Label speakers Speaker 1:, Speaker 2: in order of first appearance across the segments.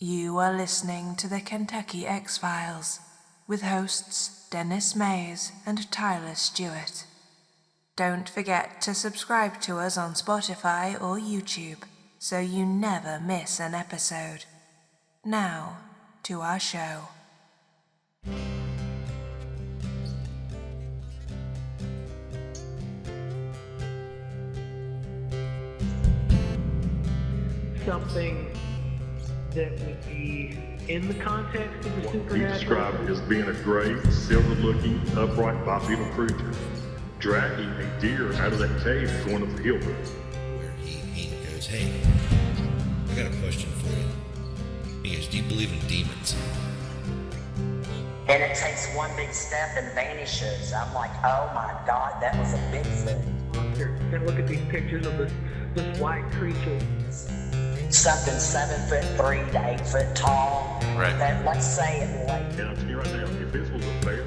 Speaker 1: You are listening to the Kentucky X-Files with hosts Dennis Mays and Tyler Stewart. Don't forget to subscribe to us on Spotify or YouTube so you never miss an episode. Now, to our show.
Speaker 2: Something that would be in the context of the supernatural.
Speaker 3: He described as being a gray, silver-looking, upright bipedal creature, dragging a deer out of that cave going up the hill.
Speaker 4: Where he goes, hey, I got a question for you. He goes, do you believe in demons?
Speaker 5: And it takes one big step and vanishes. I'm like, oh my God, that was a Bigfoot.
Speaker 2: Here, and look at these pictures of this white creature.
Speaker 5: Something 7'3" to 8 foot tall.
Speaker 4: Right.
Speaker 5: That, let's say it like.
Speaker 3: And I'm telling you right now, if this was a bear,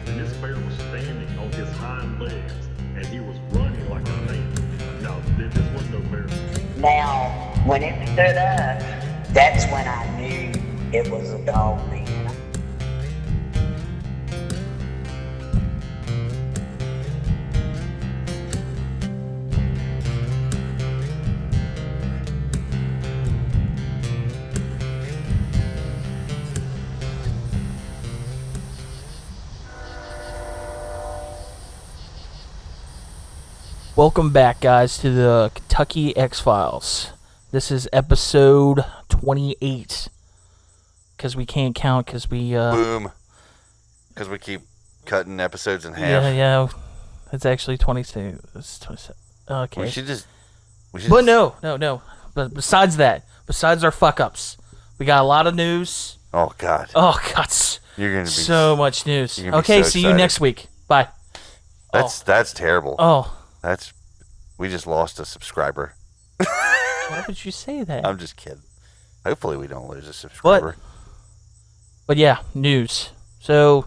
Speaker 3: then this bear was standing on his hind legs, and he was running like a man. No, this wasn't no bear.
Speaker 5: Now, when it stood up, that's when I knew it was a dog then.
Speaker 6: Welcome back, guys, to the Kentucky X-Files. This is episode 28. Because we can't count, because we...
Speaker 7: Boom. Because we keep cutting episodes in half.
Speaker 6: Yeah. It's actually 22. It's 27. Okay.
Speaker 7: We should just...
Speaker 6: But no. But besides that, besides our fuck-ups, we got a lot of news.
Speaker 7: Oh, God.
Speaker 6: Oh, God.
Speaker 7: You're going to be...
Speaker 6: So much news.
Speaker 7: You're gonna be
Speaker 6: Okay,
Speaker 7: so
Speaker 6: see you
Speaker 7: excited.
Speaker 6: next week. Bye.
Speaker 7: That's terrible.
Speaker 6: Oh.
Speaker 7: We just lost a subscriber.
Speaker 6: Why would you say that?
Speaker 7: I'm just kidding. Hopefully we don't lose a subscriber.
Speaker 6: But yeah, news. So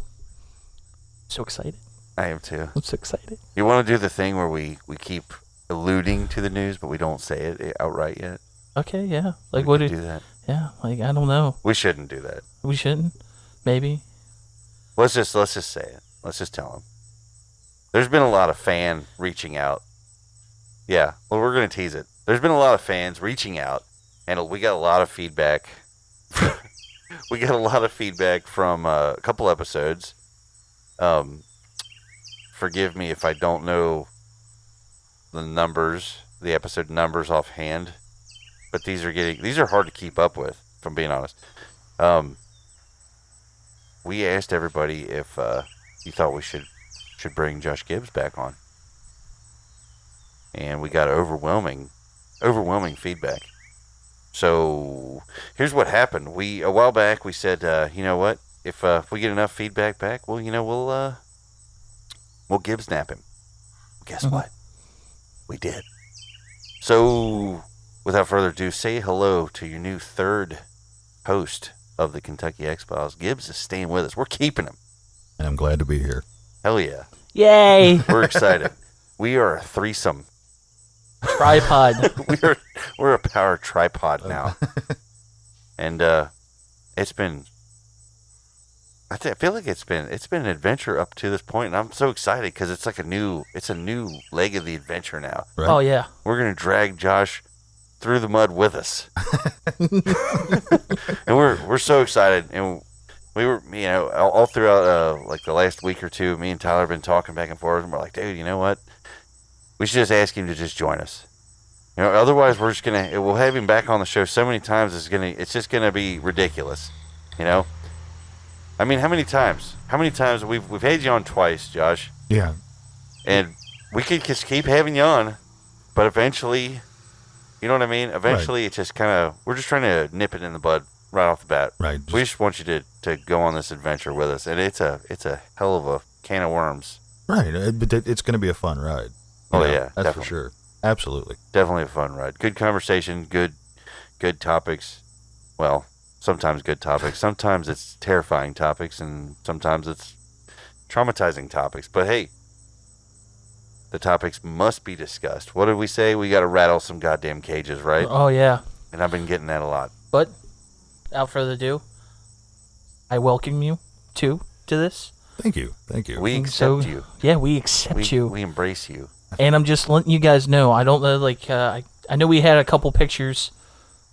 Speaker 6: excited.
Speaker 7: I am too.
Speaker 6: I'm so excited.
Speaker 7: You want to do the thing where we keep alluding to the news, but we don't say it outright yet?
Speaker 6: Okay, yeah. Like,
Speaker 7: We
Speaker 6: what
Speaker 7: could
Speaker 6: do
Speaker 7: do that?
Speaker 6: Yeah, like, I don't know.
Speaker 7: We shouldn't do that.
Speaker 6: We shouldn't. Maybe.
Speaker 7: Let's just say it. Let's just tell them. There's been a lot of fan reaching out. Yeah, well, we're going to tease it. There's been a lot of fans reaching out, and we got a lot of feedback. We got a lot of feedback from a couple episodes. Forgive me if I don't know the episode numbers offhand, but these are hard to keep up with, if I'm being honest. We asked everybody if you thought we should bring Josh Gibbs back on. And we got overwhelming feedback. So here's what happened. A while back we said, you know what? If we get enough feedback back, well, we'll Gibbs nap him. Guess what? We did. So without further ado, say hello to your new third host of the Kentucky X-Files. Gibbs is staying with us. We're keeping him.
Speaker 8: And I'm glad to be here.
Speaker 7: Hell yeah.
Speaker 6: Yay!
Speaker 7: We're excited. We are a threesome.
Speaker 6: Tripod.
Speaker 7: We're a power tripod now. And it's been I feel like it's been an adventure up to this point, and I'm so excited because it's like a new leg of the adventure now.
Speaker 8: Right?
Speaker 6: Oh yeah.
Speaker 7: We're gonna drag Josh through the mud with us. And we're so excited, and we were, all throughout like the last week or two, me and Tyler have been talking back and forth, and we're like, dude, you know what? We should just ask him to just join us. Otherwise we'll have him back on the show so many times it's just gonna be ridiculous. I mean, how many times we've had you on twice, Josh?
Speaker 8: Yeah.
Speaker 7: And we could just keep having you on, but eventually, you know what I mean? Eventually, It's just we're just trying to nip it in the bud right off the bat.
Speaker 8: Right.
Speaker 7: We just want you to go on this adventure with us, and it's a hell of a can of worms.
Speaker 8: Right. But it's going to be a fun ride.
Speaker 7: Oh, yeah,
Speaker 8: That's
Speaker 7: definitely.
Speaker 8: for sure. Absolutely.
Speaker 7: Definitely a fun ride. Good conversation, good topics. Well, sometimes good topics. Sometimes it's terrifying topics, and sometimes it's traumatizing topics. But hey, the topics must be discussed. What did we say? We got to rattle some goddamn cages, right?
Speaker 6: Oh yeah.
Speaker 7: And I've been getting that a lot.
Speaker 6: But without further ado, I welcome you to this.
Speaker 8: Thank you.
Speaker 7: We accept you.
Speaker 6: Yeah, we accept you.
Speaker 7: We embrace you.
Speaker 6: And I'm just letting you guys know. I don't know, I know we had a couple pictures,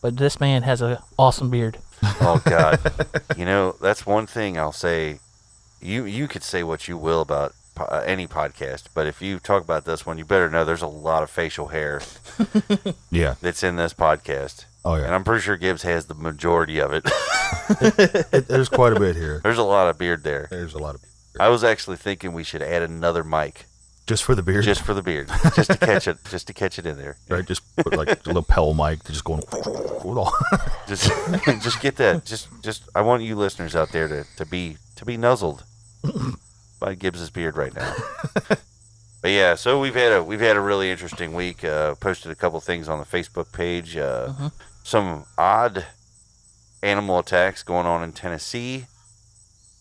Speaker 6: but this man has an awesome beard.
Speaker 7: Oh God, that's one thing I'll say. You could say what you will about any podcast, but if you talk about this one, you better know there's a lot of facial hair.
Speaker 8: Yeah.
Speaker 7: That's in this podcast.
Speaker 8: Oh yeah.
Speaker 7: And I'm pretty sure Gibbs has the majority of it.
Speaker 8: There's quite a bit here.
Speaker 7: There's a lot of beard there.
Speaker 8: There's a lot of beard.
Speaker 7: I was actually thinking we should add another mic.
Speaker 8: Just for the beard?
Speaker 7: Just for the beard. Just to catch it in there.
Speaker 8: Right, just put like a little Pell mic to just going.
Speaker 7: just get that. Just I want you listeners out there to be nuzzled by Gibbs's beard right now. But yeah, so we've had a really interesting week. Posted a couple things on the Facebook page. Some odd animal attacks going on in Tennessee.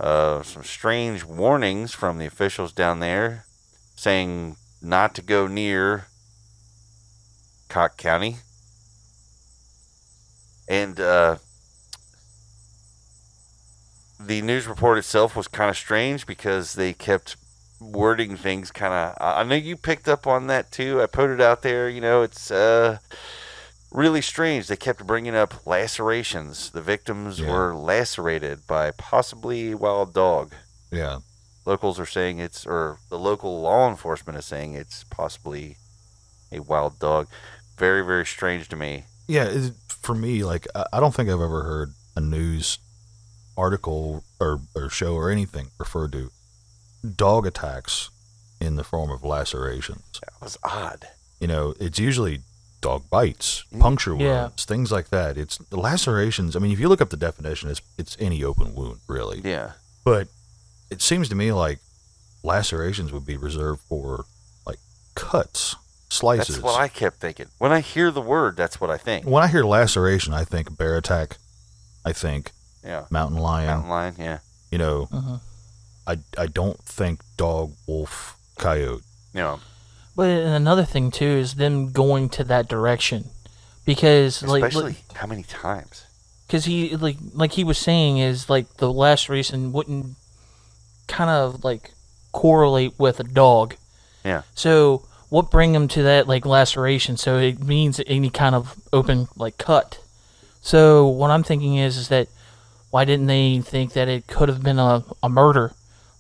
Speaker 7: Some strange warnings from the officials down there saying not to go near Cock County. And the news report itself was kind of strange because they kept wording things kind of... I know you picked up on that too. I put it out there. It's really strange. They kept bringing up lacerations. The victims were lacerated by possibly a wild dog.
Speaker 8: Yeah.
Speaker 7: Locals are saying the local law enforcement is saying it's possibly a wild dog. Very, very strange to me.
Speaker 8: Yeah, for me, I don't think I've ever heard a news article or show or anything refer to dog attacks in the form of lacerations.
Speaker 7: That was odd.
Speaker 8: It's usually dog bites, puncture wounds, things like that. It's lacerations. I mean, if you look up the definition, it's any open wound, really.
Speaker 7: Yeah.
Speaker 8: But it seems to me like lacerations would be reserved for like cuts, slices.
Speaker 7: That's what I kept thinking. When I hear the word, that's what I think.
Speaker 8: When I hear laceration, I think bear attack. I think mountain lion.
Speaker 7: Mountain lion, yeah.
Speaker 8: I don't think dog, wolf, coyote.
Speaker 7: Yeah.
Speaker 6: But another thing too is them going to that direction, because
Speaker 7: especially how many times?
Speaker 6: Because he like he was saying is the laceration wouldn't kind of correlate with a dog.
Speaker 7: Yeah.
Speaker 6: So what bring him to that laceration? So it means any kind of open cut. So what I'm thinking is that why didn't they think that it could have been a murder,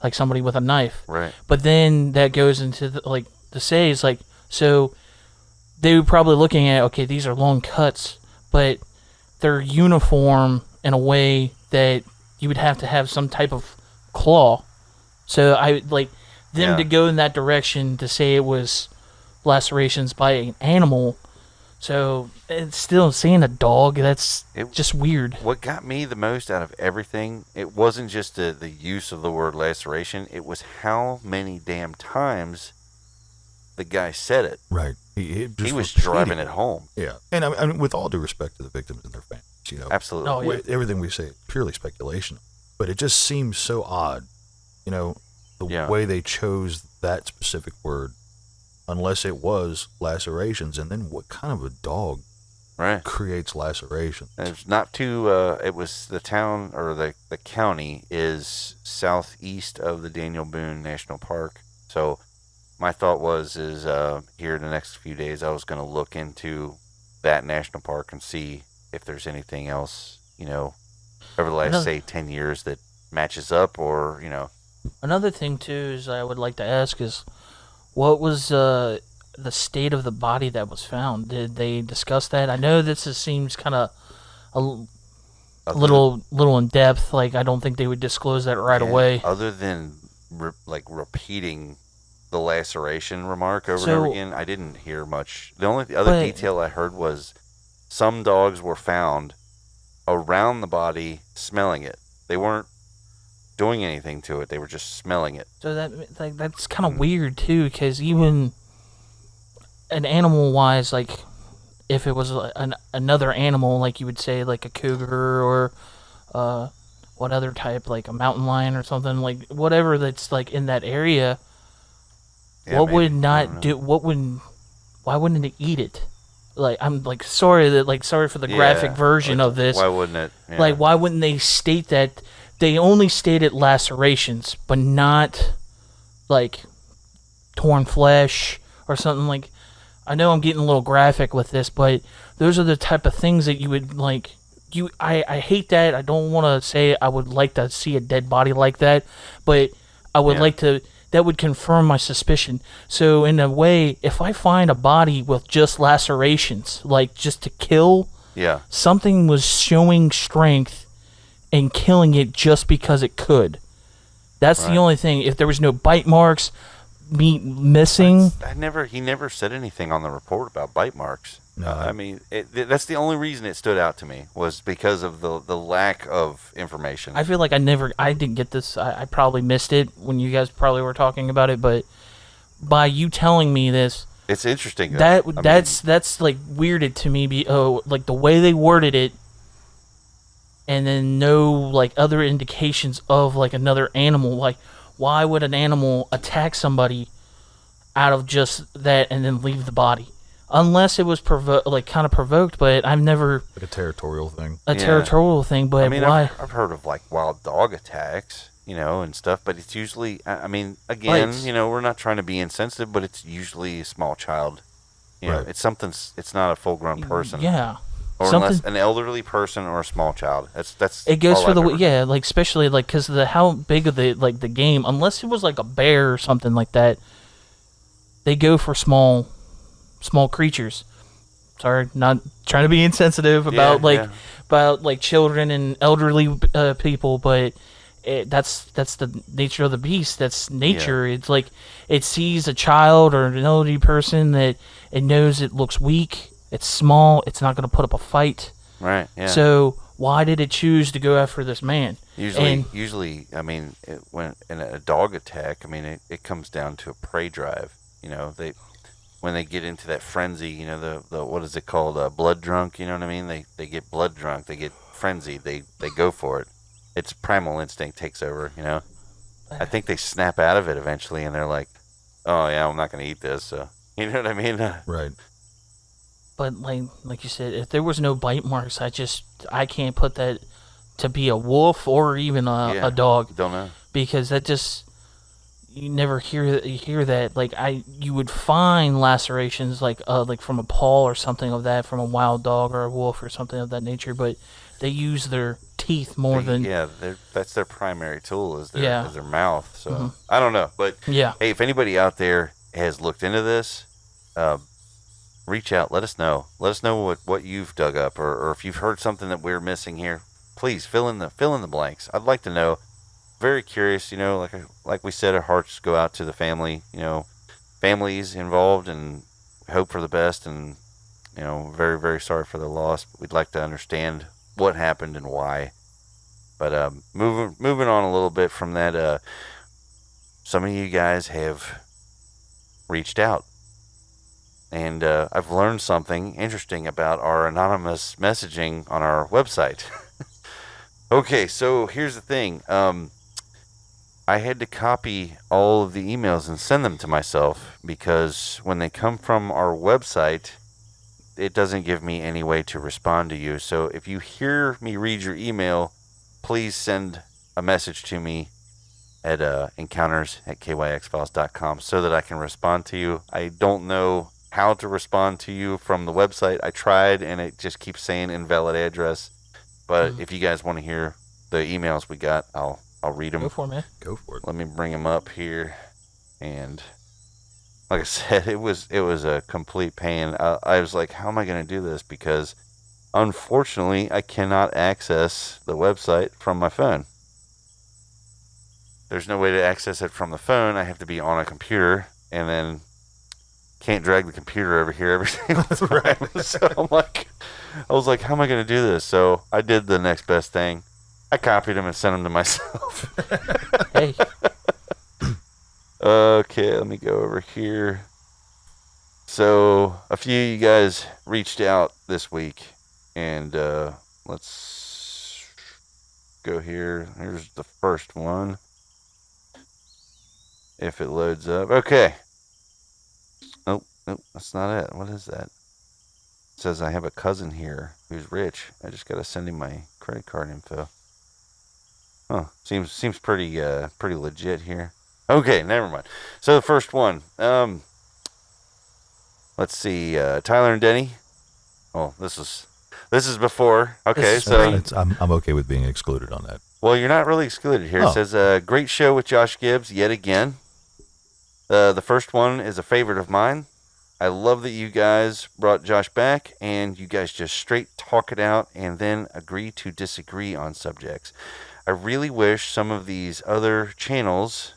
Speaker 6: like somebody with a knife?
Speaker 7: Right.
Speaker 6: But then that goes into the say is so they were probably looking at, okay, these are long cuts, but they're uniform in a way that you would have to have some type of claw. So I them to go in that direction to say it was lacerations by an animal. So it's still seeing a dog. That's just weird.
Speaker 7: What got me the most out of everything, it wasn't just the use of the word laceration. It was how many damn times the guy said it.
Speaker 8: Right.
Speaker 7: He was driving it home.
Speaker 8: Yeah. And I mean, with all due respect to the victims and their families,
Speaker 7: Absolutely.
Speaker 6: Oh, yeah.
Speaker 8: Everything we say is purely speculation. But it just seems so odd, the way they chose that specific word, unless it was lacerations. And then what kind of a dog creates lacerations?
Speaker 7: And it's not too, it was the town, or the county is southeast of the Daniel Boone National Park. So my thought is here in the next few days, I was going to look into that national park and see if there's anything else, over the last, say, 10 years that matches up, or,
Speaker 6: Another thing, too, is I would like to ask is, what was the state of the body that was found? Did they discuss that? I know seems kind of a little in depth. I don't think they would disclose that right away.
Speaker 7: Other than, repeating the laceration remark over and over again, I didn't hear much. The only other detail I heard was some dogs were found around the body smelling it. They weren't doing anything to it. They were just smelling it.
Speaker 6: So that's kind of weird too, because even an animal wise, if it was another animal, you would say a cougar or what other type, a mountain lion or something, whatever that's in that area.
Speaker 7: Yeah,
Speaker 6: what would not do? Why wouldn't it eat it? like I'm like sorry for the graphic version of this.
Speaker 7: Why wouldn't it? Yeah.
Speaker 6: Like, why wouldn't they state that? They only stated lacerations, but not like torn flesh or something. Like, I know I'm getting a little graphic with this, but those are the type of things that you would like. I hate that. I don't want to say I would like to see a dead body like that, but I would like to. That would confirm my suspicion. So in a way, if I find a body with just lacerations, like just to kill, something was showing strength and killing it just because it could. That's the only thing. If there was no bite marks, meat missing.
Speaker 7: He never said anything on the report about bite marks.
Speaker 8: No.
Speaker 7: I mean, that's the only reason it stood out to me was because of the lack of information.
Speaker 6: I feel like I didn't get this. I probably missed it when you guys probably were talking about it, but by you telling me this,
Speaker 7: it's interesting.
Speaker 6: That's like weirded to me. Like the way they worded it, and then no like other indications of like another animal. Like, why would an animal attack somebody out of just that and then leave the body? Unless it was kind of provoked, but I've never
Speaker 8: like a territorial thing.
Speaker 6: Territorial thing, but
Speaker 7: I mean,
Speaker 6: why?
Speaker 7: I've heard of like wild dog attacks, and stuff, but it's usually. I mean, again,
Speaker 6: Bites.
Speaker 7: We're not trying to be insensitive, but it's usually a small child.
Speaker 8: Right.
Speaker 7: It's something. It's not a full-grown person.
Speaker 6: Yeah.
Speaker 7: Or unless an elderly person or a small child. That's.
Speaker 6: It goes
Speaker 7: all
Speaker 6: for
Speaker 7: I've
Speaker 6: the
Speaker 7: ever-
Speaker 6: like especially like because how big of the game. Unless it was like a bear or something like that, they go for small creatures. Sorry, not trying to be insensitive about children and elderly people, but that's the nature of the beast. That's nature. It's like it sees a child or an elderly person that it knows it looks weak. It's small. It's not going to put up a fight.
Speaker 7: Right. Yeah.
Speaker 6: So why did it choose to go after this man?
Speaker 7: Usually, I mean, when in a dog attack, I mean, it comes down to a prey drive. When they get into that frenzy, the what is it called? Blood drunk. You know what I mean? They get blood drunk. They get frenzied. They go for it. It's primal instinct takes over. I think they snap out of it eventually, and they're like, "Oh yeah, I'm not going to eat this." So you know what I mean?
Speaker 8: Right.
Speaker 6: But like you said, if there was no bite marks, I can't put that to be a wolf or even a dog.
Speaker 7: Don't know.
Speaker 6: Because that just you never hear that. Like you would find lacerations like from a paw or something of that from a wild dog or a wolf or something of that nature, but they use their teeth more than
Speaker 7: that's their primary tool is their mouth. So I don't know, but
Speaker 6: yeah.
Speaker 7: Hey, if anybody out there has looked into this, reach out. Let us know. Let us know what you've dug up, or if you've heard something that we're missing here. Please fill in the blanks. I'd like to know. Very curious. Like we said, our hearts go out to the family. Families involved, and hope for the best. And very very sorry for the loss. We'd like to understand what happened and why. But moving on a little bit from that, some of you guys have reached out. And I've learned something interesting about our anonymous messaging on our website. Okay, so here's the thing. I had to copy all of the emails and send them to myself because when they come from our website, it doesn't give me any way to respond to you. So if you hear me read your email, please send a message to me at encounters@kyxfiles.com so that I can respond to you. I don't know how to respond to you from the website. I tried and it just keeps saying invalid address. But if you guys want to hear the emails we got, I'll read them.
Speaker 6: Go for it, man.
Speaker 8: Go for it.
Speaker 7: Let me bring them up here. And like I said, it was a complete pain. I was like, how am I going to do this? Because unfortunately, I cannot access the website from my phone. There's no way to access it from the phone. I have to be on a computer, and then can't drag the computer over here every single time. So I was like, how am I going to do this? So I did the next best thing. I copied them and sent them to myself.
Speaker 6: Hey.
Speaker 7: Okay, let me go over here. So a few of you guys reached out this week, and let's go here. Here's the first one. If it loads up. Okay. Nope, that's not it. What is that? says I have a cousin here who's rich. I just gotta send him my credit card info. Oh, seems pretty legit here. Okay, never mind. So the first one. Let's see. Tyler and Denny. Oh, this is before. Okay, so
Speaker 8: I'm okay with being excluded on that.
Speaker 7: well, you're not really excluded here. It says great show with Josh Gibbs yet again. The first one is a favorite of mine. I love that you guys brought Josh back and you guys just straight talk it out and then agree to disagree on subjects. I really wish some of these other channels.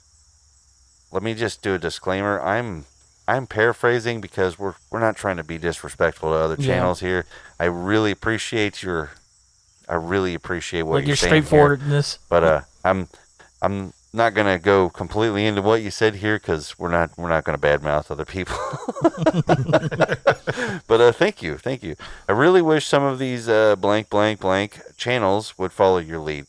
Speaker 7: Let me just do a disclaimer. I'm paraphrasing because we're not trying to be disrespectful to other channels here. I really appreciate what
Speaker 6: your
Speaker 7: you're saying
Speaker 6: straightforwardness.
Speaker 7: Here. But I'm not gonna go completely into what you said here because we're not gonna badmouth other people. But thank you. I really wish some of these blank channels would follow your lead.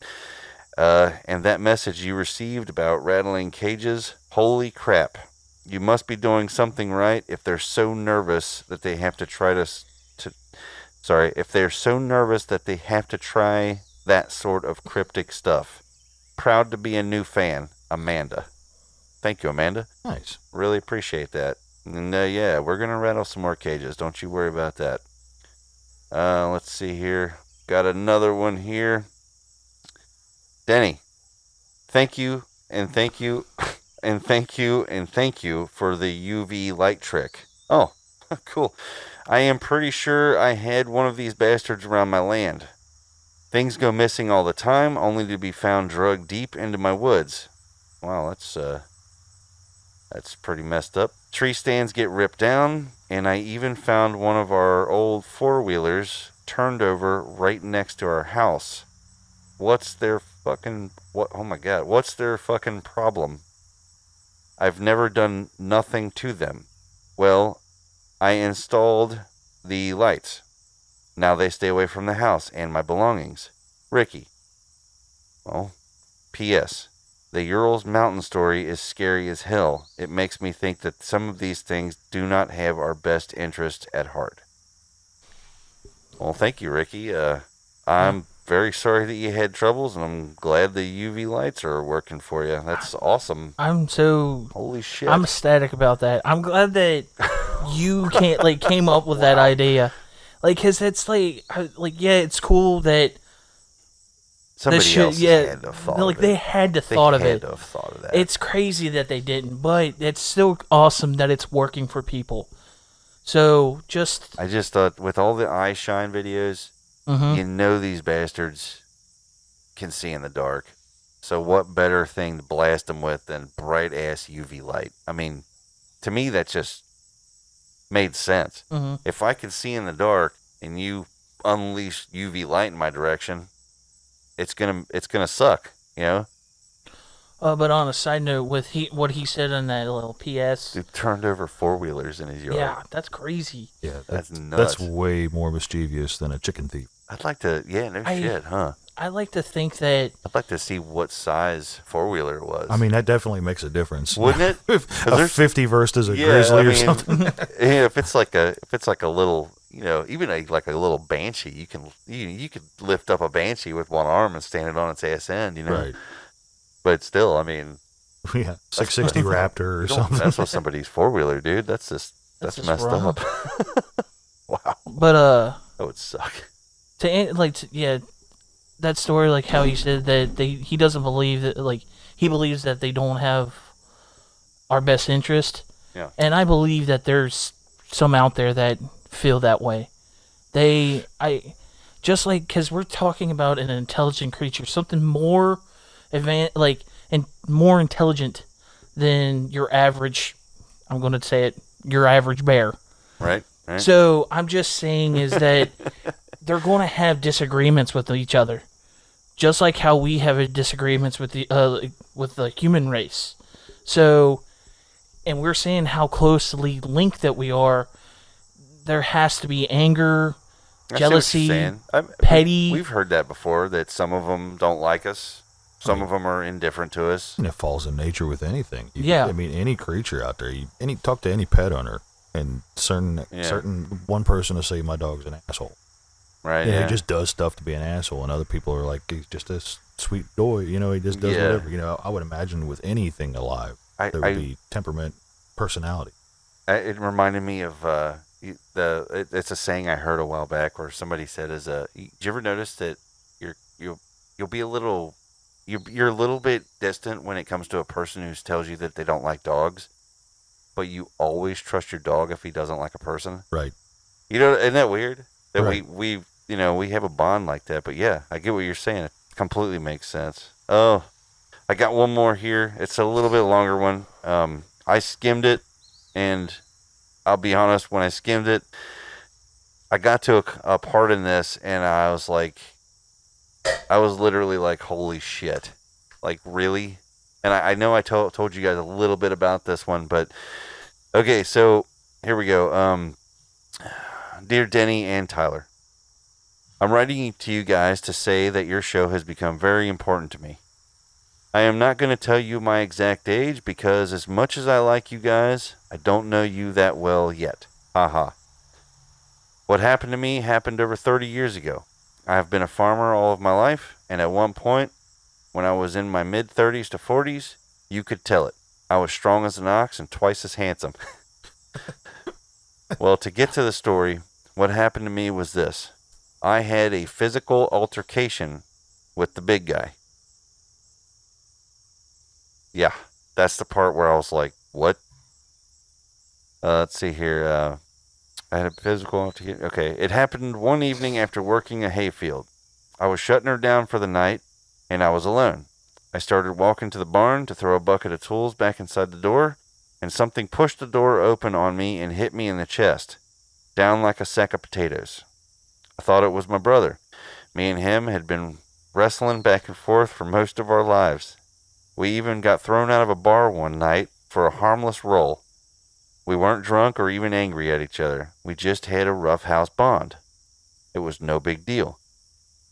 Speaker 7: And that message you received about rattling cages, holy crap. You must be doing something right if they're so nervous that they have to try that sort of cryptic stuff. Proud to be a new fan, Amanda. Thank you, Amanda.
Speaker 8: Nice.
Speaker 7: Really appreciate that. And yeah, we're going to rattle some more cages. Don't you worry about that. Let's see here. Got another one here. Denny, thank you and thank you and thank you and thank you for the UV light trick. Oh, cool. I am pretty sure I had one of these bastards around my land. Things go missing all the time, only to be found drugged deep into my woods. Wow, that's pretty messed up. Tree stands get ripped down, and I even found one of our old four-wheelers turned over right next to our house. What's their fucking problem? I've never done nothing to them. Well, I installed the lights. Now they stay away from the house and my belongings. Ricky. Well, P.S. The Urals mountain story is scary as hell. It makes me think that some of these things do not have our best interest at heart. Well, thank you, Ricky. I'm very sorry that you had troubles, and I'm glad the UV lights are working for you. That's awesome.
Speaker 6: Holy
Speaker 7: shit.
Speaker 6: I'm ecstatic about that. I'm glad that you came up with that idea. Cause it's it's cool that
Speaker 7: somebody else had to have thought of it.
Speaker 6: They had to have thought of that. It's crazy that they didn't, but it's still awesome that it's working for people. So I
Speaker 7: just thought with all the eye shine videos, these bastards can see in the dark. So what better thing to blast them with than bright ass UV light? I mean, to me that just made sense. If I could see in the dark and you unleash UV light in my direction, it's gonna suck, you know.
Speaker 6: But on a side note, with what he said in that little PS,
Speaker 7: dude turned over four-wheelers in his yard.
Speaker 6: Yeah, that's crazy.
Speaker 8: Yeah,
Speaker 7: that's nuts.
Speaker 8: That's way more mischievous than a chicken thief.
Speaker 7: I'd like to, shit, huh?
Speaker 6: I like to think that
Speaker 7: I'd like to see what size four-wheeler it was.
Speaker 8: I mean, that definitely makes a difference,
Speaker 7: wouldn't it?
Speaker 8: A 50 versus a Grizzly or something.
Speaker 7: Yeah, if it's like a little, even a little Banshee, you could lift up a Banshee with one arm and stand it on its ass end,
Speaker 8: Right.
Speaker 7: But still, I mean,
Speaker 8: yeah, 660 Raptor or something.
Speaker 7: That's what somebody's four-wheeler, dude. That's messed up. Wow.
Speaker 6: But
Speaker 7: that would suck.
Speaker 6: That story, how he said that he doesn't believe that, he believes that they don't have our best interest.
Speaker 7: Yeah.
Speaker 6: And I believe that there's some out there that feel that way. Because we're talking about an intelligent creature, something more advanced, and more intelligent than your average, I'm going to say it, your average bear.
Speaker 7: Right.
Speaker 6: So I'm just saying is that they're going to have disagreements with each other, just like how we have disagreements with the human race. So, and we're saying how closely linked that we are. There has to be anger, jealousy, petty.
Speaker 7: We've heard that before, that some of them don't like us. Some of them are indifferent to us.
Speaker 8: And it falls in nature with anything.
Speaker 6: Yeah.
Speaker 8: I mean, any creature out there, talk to any pet owner. and certain one person will say my dog's an asshole.
Speaker 7: Right.
Speaker 8: He just does stuff to be an asshole, and other people are like, he's just a sweet boy. He just does whatever. I would imagine with anything alive, there would be temperament, personality.
Speaker 7: It reminded me of it's a saying I heard a while back where somebody said, did you ever notice that you'll be you're a little bit distant when it comes to a person who tells you that they don't like dogs, but you always trust your dog if he doesn't like a person.
Speaker 8: Right.
Speaker 7: Isn't that weird? That
Speaker 8: right.
Speaker 7: we have a bond like that. But yeah, I get what you're saying. It completely makes sense. Oh, I got one more here. It's a little bit longer one. I skimmed it, and I'll be honest, when I skimmed it, I got to a part in this, and I was literally like, holy shit. Like, really? And I know I told you guys a little bit about this one, but okay, so here we go. Dear Denny and Tyler, I'm writing to you guys to say that your show has become very important to me. I am not going to tell you my exact age because as much as I like you guys, I don't know you that well yet. Haha. What happened to me happened over 30 years ago. I have been a farmer all of my life, and at one point, when I was in my mid-30s to 40s, you could tell it. I was strong as an ox and twice as handsome. Well, to get to the story, what happened to me was this. I had a physical altercation with the big guy. Yeah, that's the part where I was like, what? Let's see here. I had a physical altercation. Okay, it happened one evening after working a hayfield. I was shutting her down for the night, and I was alone. I started walking to the barn to throw a bucket of tools back inside the door, and something pushed the door open on me and hit me in the chest, down like a sack of potatoes. I thought it was my brother. Me and him had been wrestling back and forth for most of our lives. We even got thrown out of a bar one night for a harmless roll. We weren't drunk or even angry at each other. We just had a rough house bond. It was no big deal.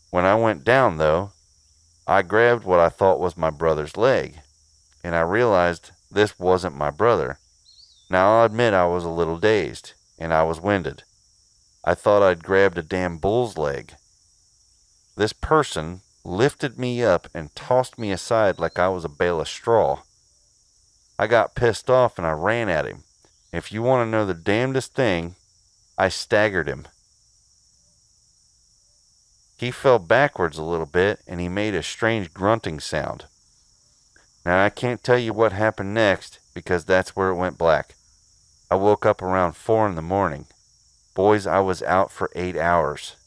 Speaker 7: When I went down, though, I grabbed what I thought was my brother's leg, and I realized this wasn't my brother. Now I'll admit I was a little dazed, and I was winded. I thought I'd grabbed a damn bull's leg. This person lifted me up and tossed me aside like I was a bale of straw. I got pissed off and I ran at him. If you want to know the damnedest thing, I staggered him. He fell backwards a little bit and he made a strange grunting sound. Now I can't tell you what happened next because that's where it went black. I woke up around 4 a.m. Boys, I was out for 8 hours.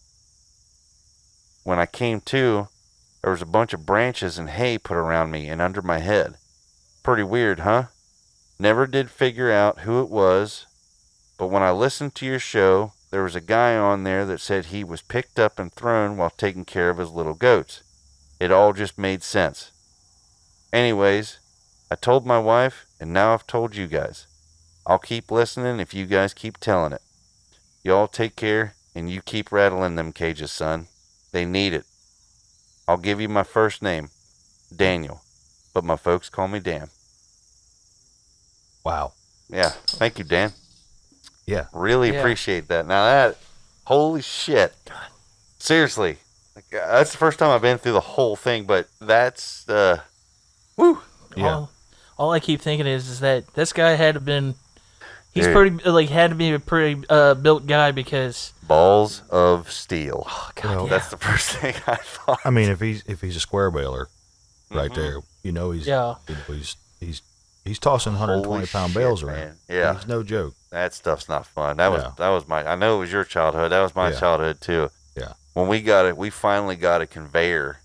Speaker 7: When I came to, there was a bunch of branches and hay put around me and under my head. Pretty weird, huh? Never did figure out who it was, but when I listened to your show, there was a guy on there that said he was picked up and thrown while taking care of his little goats. It all just made sense. Anyways, I told my wife, and now I've told you guys. I'll keep listening if you guys keep telling it. Y'all take care, and you keep rattling them cages, son. They need it. I'll give you my first name, Daniel, but my folks call me Dan.
Speaker 8: Wow.
Speaker 7: Yeah, thank you, Dan.
Speaker 8: Yeah.
Speaker 7: Really appreciate that. Now that, holy shit. Seriously. That's the first time I've been through the whole thing, but that's, woo.
Speaker 8: Yeah.
Speaker 6: All I keep thinking is that this guy had to been, he's pretty, had to be a pretty built guy because.
Speaker 7: Balls of steel.
Speaker 6: Oh, God,
Speaker 7: That's the first thing I thought.
Speaker 8: I mean, if he's a square baler right there, he's tossing 120-pound bales around.
Speaker 7: Man. Yeah.
Speaker 8: It's no joke.
Speaker 7: That stuff's not fun. That was my, I know it was your childhood. That was my childhood too.
Speaker 8: Yeah.
Speaker 7: When we finally got a conveyor.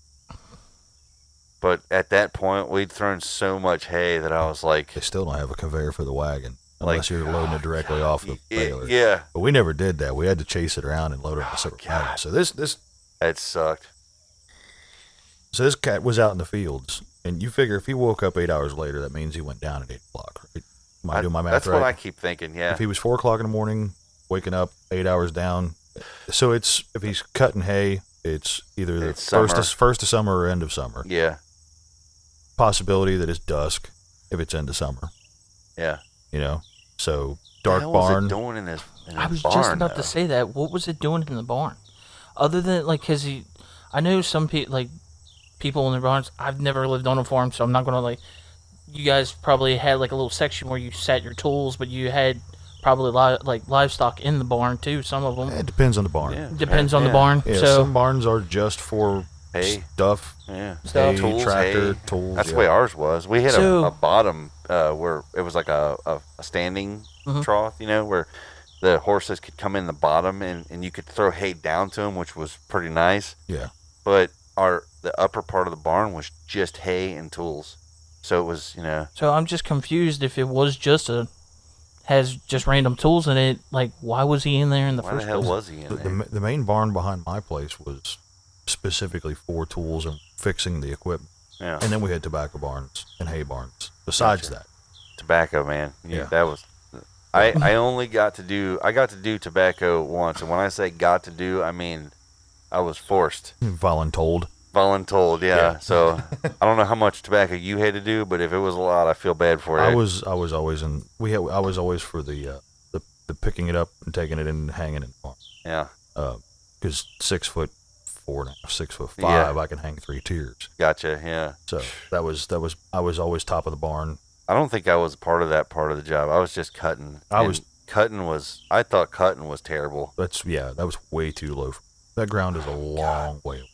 Speaker 7: But at that point, we'd thrown so much hay that I was like...
Speaker 8: They still don't have a conveyor for the wagon, unless you're loading it directly off the baler.
Speaker 7: Yeah.
Speaker 8: But we never did that. We had to chase it around and load it on a separate wagon. So this...
Speaker 7: That sucked.
Speaker 8: So this cat was out in the fields, and you figure if he woke up 8 hours later, that means he went down at 8 o'clock, right? Am I doing my math
Speaker 7: that's
Speaker 8: right?
Speaker 7: That's what I keep thinking, yeah.
Speaker 8: If he was 4 o'clock in the morning, waking up 8 hours down, so if he's cutting hay, it's either the first of summer or end of summer.
Speaker 7: Yeah.
Speaker 8: Possibility that it's dusk if it's end of summer.
Speaker 7: Yeah.
Speaker 8: So dark
Speaker 7: hell
Speaker 8: barn.
Speaker 7: was it doing in this
Speaker 6: I was
Speaker 7: barn,
Speaker 6: just about
Speaker 7: though?
Speaker 6: to say that. What was it doing in the barn? Other than, like, because I know some people, like, people in the barns, I've never lived on a farm, so I'm not going to, like, you guys probably had, like, a little section where you set your tools, but you had probably, like, livestock in the barn, too, some of them.
Speaker 8: It depends on the barn.
Speaker 7: Yeah.
Speaker 6: Depends on the barn.
Speaker 8: Yeah,
Speaker 6: So,
Speaker 8: some barns are just for
Speaker 7: Hay.
Speaker 8: stuff.
Speaker 7: Yeah.
Speaker 6: Stuff.
Speaker 8: Hay,
Speaker 7: Tools,
Speaker 8: tractor,
Speaker 7: hay.
Speaker 8: tools.
Speaker 7: That's
Speaker 8: yeah.
Speaker 7: the way ours was. We had
Speaker 6: So-
Speaker 7: a bottom where it was like a standing trough, you know, where the horses could come in the bottom and you could throw hay down to them, which was pretty nice.
Speaker 8: Yeah.
Speaker 7: But the upper part of the barn was just hay and tools. So it was, you know.
Speaker 6: so I'm just confused if it was has just random tools in it. Like, why was he in there in the
Speaker 7: Why
Speaker 6: first
Speaker 7: the hell
Speaker 6: place?
Speaker 7: was he in there?
Speaker 8: The main barn behind my place was specifically for tools and fixing the equipment.
Speaker 7: Yeah.
Speaker 8: And then we had tobacco barns and hay barns. Besides that,
Speaker 7: Tobacco, man.
Speaker 8: Yeah.
Speaker 7: That was. I only got to do tobacco once, and when I say got to do, I mean I was forced.
Speaker 8: voluntold.
Speaker 7: Voluntold, yeah. So I don't know how much tobacco you had to do, but if it was a lot, I feel bad for you.
Speaker 8: I was always in. I was always for the picking it up and taking it in and hanging it in the barn.
Speaker 7: Yeah,
Speaker 8: Because 6'4" now, 6'5",
Speaker 7: Yeah.
Speaker 8: I can hang 3 tiers.
Speaker 7: gotcha. Yeah,
Speaker 8: So that was I was always top of the barn.
Speaker 7: I don't think I was part of that part of the job. I was just cutting.
Speaker 8: I
Speaker 7: thought cutting was terrible.
Speaker 8: That was way too low. That ground is a long way.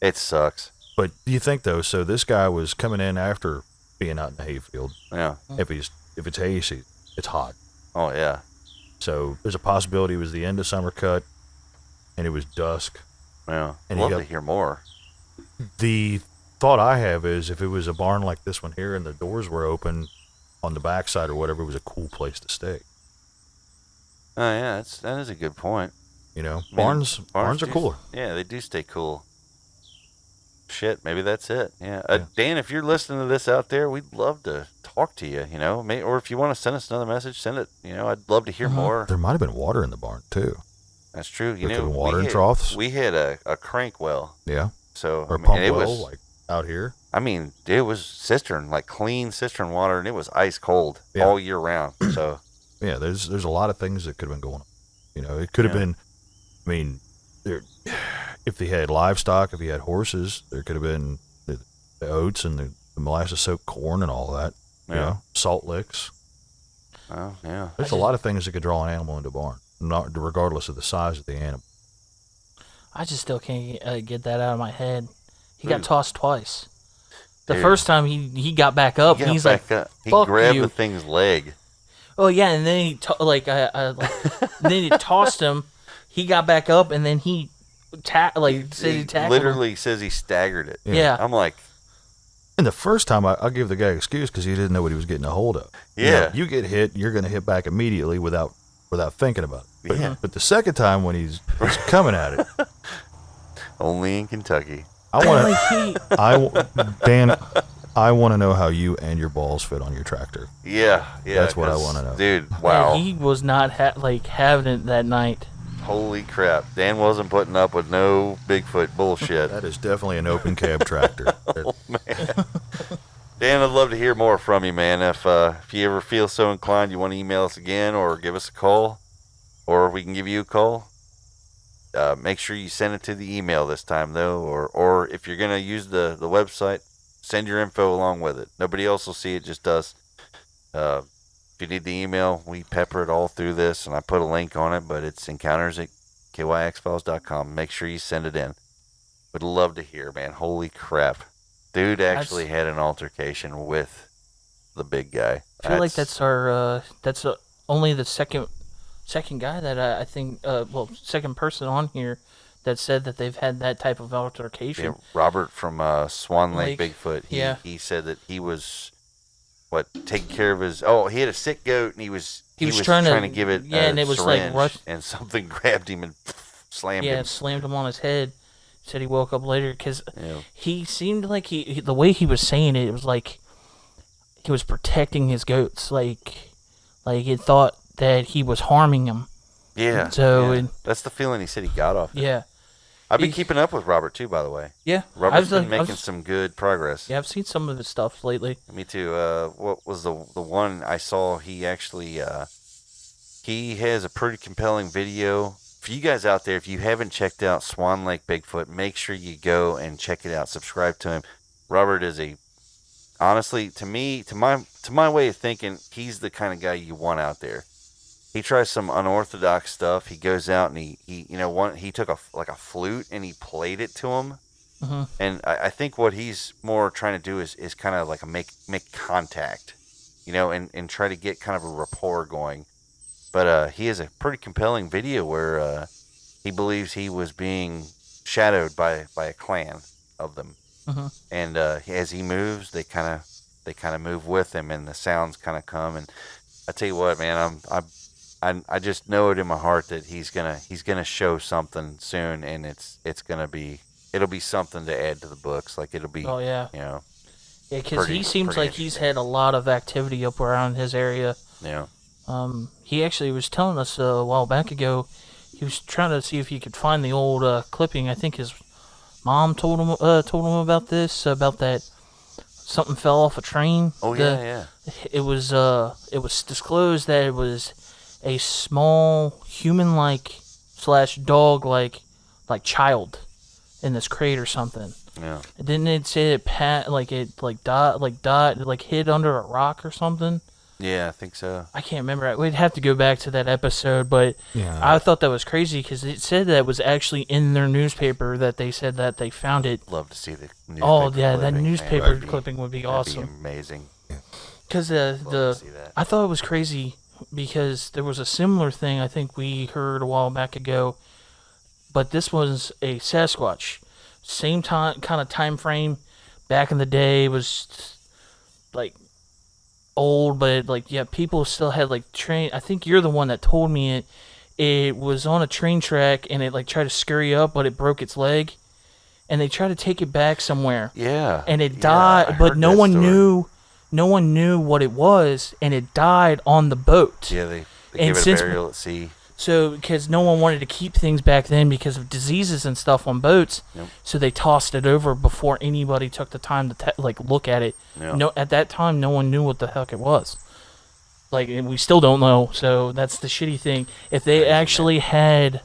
Speaker 7: It sucks.
Speaker 8: But do you think though? So this guy was coming in after being out in the hayfield.
Speaker 7: Yeah.
Speaker 8: If it's hay season, it's hot.
Speaker 7: Oh yeah.
Speaker 8: So there's a possibility it was the end of summer cut, and it was dusk.
Speaker 7: Yeah.
Speaker 8: And
Speaker 7: I'd love
Speaker 8: you
Speaker 7: to hear more.
Speaker 8: The thought I have is if it was a barn like this one here and the doors were open on the backside or whatever, it was a cool place to stay.
Speaker 7: Oh yeah, that is a good point.
Speaker 8: You know,
Speaker 7: I mean,
Speaker 8: barns are
Speaker 7: do-
Speaker 8: cooler.
Speaker 7: Yeah, they do stay cool. Shit, maybe that's it. Yeah. Dan, if you're listening to this out there, we'd love to talk to you, you know. Or if you want to send us another message, send it. You know, I'd love to hear more.
Speaker 8: There might have been water in the barn too.
Speaker 7: That's true. You
Speaker 8: There
Speaker 7: know,
Speaker 8: could be water
Speaker 7: we
Speaker 8: in
Speaker 7: had-
Speaker 8: troughs.
Speaker 7: We had a crank well.
Speaker 8: Yeah.
Speaker 7: So,
Speaker 8: Or
Speaker 7: I mean,
Speaker 8: pump
Speaker 7: it
Speaker 8: well,
Speaker 7: was,
Speaker 8: like out here.
Speaker 7: I mean, it was cistern, like clean cistern water, and it was ice cold
Speaker 8: Yeah.
Speaker 7: all year round. So,
Speaker 8: Yeah, there's a lot of things that could have been going on. You know, it could have
Speaker 7: Yeah.
Speaker 8: been. I mean, if they had livestock, if he had horses, there could have been the oats and the molasses-soaked corn and all that. You
Speaker 7: Yeah.
Speaker 8: know, salt licks.
Speaker 7: oh, yeah.
Speaker 8: There's a lot of things that could draw an animal into a barn, not regardless of the size of the animal.
Speaker 6: I just still can't get that out of my head. He got
Speaker 7: Dude.
Speaker 6: tossed twice. The
Speaker 7: Dude.
Speaker 6: first time he got back up,
Speaker 7: He
Speaker 6: and
Speaker 7: got
Speaker 6: he's
Speaker 7: back
Speaker 6: like,
Speaker 7: up. He
Speaker 6: "Fuck
Speaker 7: grabbed
Speaker 6: you."
Speaker 7: the thing's leg.
Speaker 6: Oh yeah, and then he then he tossed him. He got back up, and then he said he tackled him.
Speaker 7: literally says he staggered it.
Speaker 6: Yeah.
Speaker 7: I'm like,
Speaker 8: And the first time, I'll give the guy an excuse because he didn't know what he was getting a hold of. You know,
Speaker 7: Yeah.
Speaker 8: you get hit, you're going to hit back immediately without thinking about it. But,
Speaker 7: Yeah.
Speaker 8: but the second time when he's coming at it,
Speaker 7: only in Kentucky.
Speaker 8: I want
Speaker 6: Like
Speaker 8: Dan, I want to know how you and your balls fit on your tractor.
Speaker 7: Yeah.
Speaker 8: That's what I
Speaker 7: 'cause,
Speaker 8: wanna know.
Speaker 7: Dude, wow.
Speaker 6: he was not having it that night.
Speaker 7: Holy crap. Dan wasn't putting up with no Bigfoot bullshit.
Speaker 8: That is definitely an open cab tractor.
Speaker 7: Dan, I'd love to hear more from you, man. If you ever feel so inclined, you want to email us again or give us a call, or we can give you a call. Make sure you send it to the email this time, though, or if you're going to use the website, send your info along with it. Nobody else will see it, just us. If you need the email, we pepper it all through this, and I put a link on it, but it's encounters@kyxfiles.com. Make sure you send it in. Would love to hear, man. Holy crap. Dude actually had an altercation with the big guy.
Speaker 6: I feel like that's our only the second guy that I think second person on here that said that they've had that type of altercation.
Speaker 7: Yeah, Robert from Swan Lake Bigfoot. He said that he was taking care of his. Oh, he had a sick goat, and he was trying to give it.
Speaker 6: Yeah, and it was
Speaker 7: syringe,
Speaker 6: like
Speaker 7: and something grabbed him and slammed him.
Speaker 6: Yeah, slammed him on his head. Said he woke up later because
Speaker 7: Yeah.
Speaker 6: he seemed like the way he was saying it was like he was protecting his goats, like he thought that he was harming them.
Speaker 7: Yeah.
Speaker 6: So
Speaker 7: yeah. That's the feeling he said he got off.
Speaker 6: Yeah.
Speaker 7: I've been keeping up with Robert too, by the way.
Speaker 6: Yeah.
Speaker 7: Robert's been making some good progress.
Speaker 6: Yeah, I've seen some of his stuff lately.
Speaker 7: Me too. What was the one I saw? He actually He has a pretty compelling video. For you guys out there, if you haven't checked out Swan Lake Bigfoot, make sure you go and check it out. Subscribe to him. Robert is honestly, to me, to my way of thinking, he's the kind of guy you want out there. He tries some unorthodox stuff. He goes out and he took a flute and he played it to him.
Speaker 6: Mm-hmm.
Speaker 7: And I think what he's more trying to do is kind of like make contact, and try to get kind of a rapport going. But he has a pretty compelling video where he believes he was being shadowed by a clan of them.
Speaker 6: Mm-hmm.
Speaker 7: And as he moves, they kind of move with him, and the sounds kind of come. And I tell you what, man, I just know it in my heart that he's gonna show something soon, and it'll be something to add to the books. Like it'll be,
Speaker 6: oh yeah,
Speaker 7: yeah,
Speaker 6: because he seems like he's had a lot of activity up around his area.
Speaker 7: Yeah.
Speaker 6: He actually was telling us a while back ago. He was trying to see if he could find the old clipping. I think his mom told him about this, about that something fell off a train.
Speaker 7: Oh yeah.
Speaker 6: It was disclosed that it was a small human-like / dog-like child in this crate or something.
Speaker 7: Yeah.
Speaker 6: Didn't it say it hid under a rock or something?
Speaker 7: Yeah, I think so.
Speaker 6: I can't remember. We'd have to go back to that episode, but
Speaker 8: Yeah.
Speaker 6: I thought that was crazy because it said that it was actually in their newspaper that they said that they found it.
Speaker 7: Love to see the newspaper.
Speaker 6: Oh yeah, that
Speaker 7: clipping,
Speaker 6: newspaper
Speaker 7: man.
Speaker 6: clipping would be
Speaker 7: That'd
Speaker 6: awesome.
Speaker 7: be amazing.
Speaker 6: Because
Speaker 7: Love to see that.
Speaker 6: I thought it was crazy because there was a similar thing I think we heard a while back ago, but this was a Sasquatch. Same time, kind of time frame. Back in the day, was like old, but people still had train. I think you're the one that told me it. It was on a train track and it tried to scurry up, but it broke its leg, and they tried to take it back somewhere.
Speaker 7: Yeah.
Speaker 6: And it
Speaker 7: I
Speaker 6: died, but
Speaker 7: heard
Speaker 6: no
Speaker 7: that
Speaker 6: one
Speaker 7: story.
Speaker 6: knew. No one knew what it was, and it died on the boat.
Speaker 7: Yeah, they
Speaker 6: And
Speaker 7: gave it a
Speaker 6: since-
Speaker 7: burial at sea.
Speaker 6: So, because no one wanted to keep things back then because of diseases and stuff on boats,
Speaker 7: Yep.
Speaker 6: so they tossed it over before anybody took the time to look at it.
Speaker 7: Yeah.
Speaker 6: No, at that time, no one knew what the heck it was. And we still don't know. So that's the shitty thing. If they actually had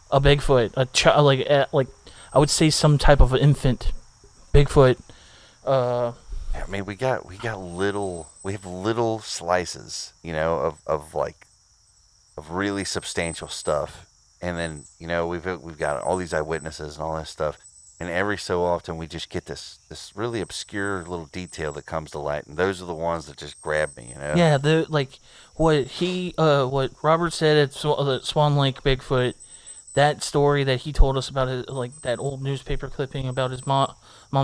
Speaker 6: a Bigfoot, a child, I would say some type of infant Bigfoot.
Speaker 7: I mean, we have little slices, of really substantial stuff, and then we've got all these eyewitnesses and all that stuff, and every so often we just get this really obscure little detail that comes to light, and those are the ones that just grab me,
Speaker 6: Yeah, what Robert said at Swan Lake Bigfoot, that story that he told us about it, that old newspaper clipping about his mom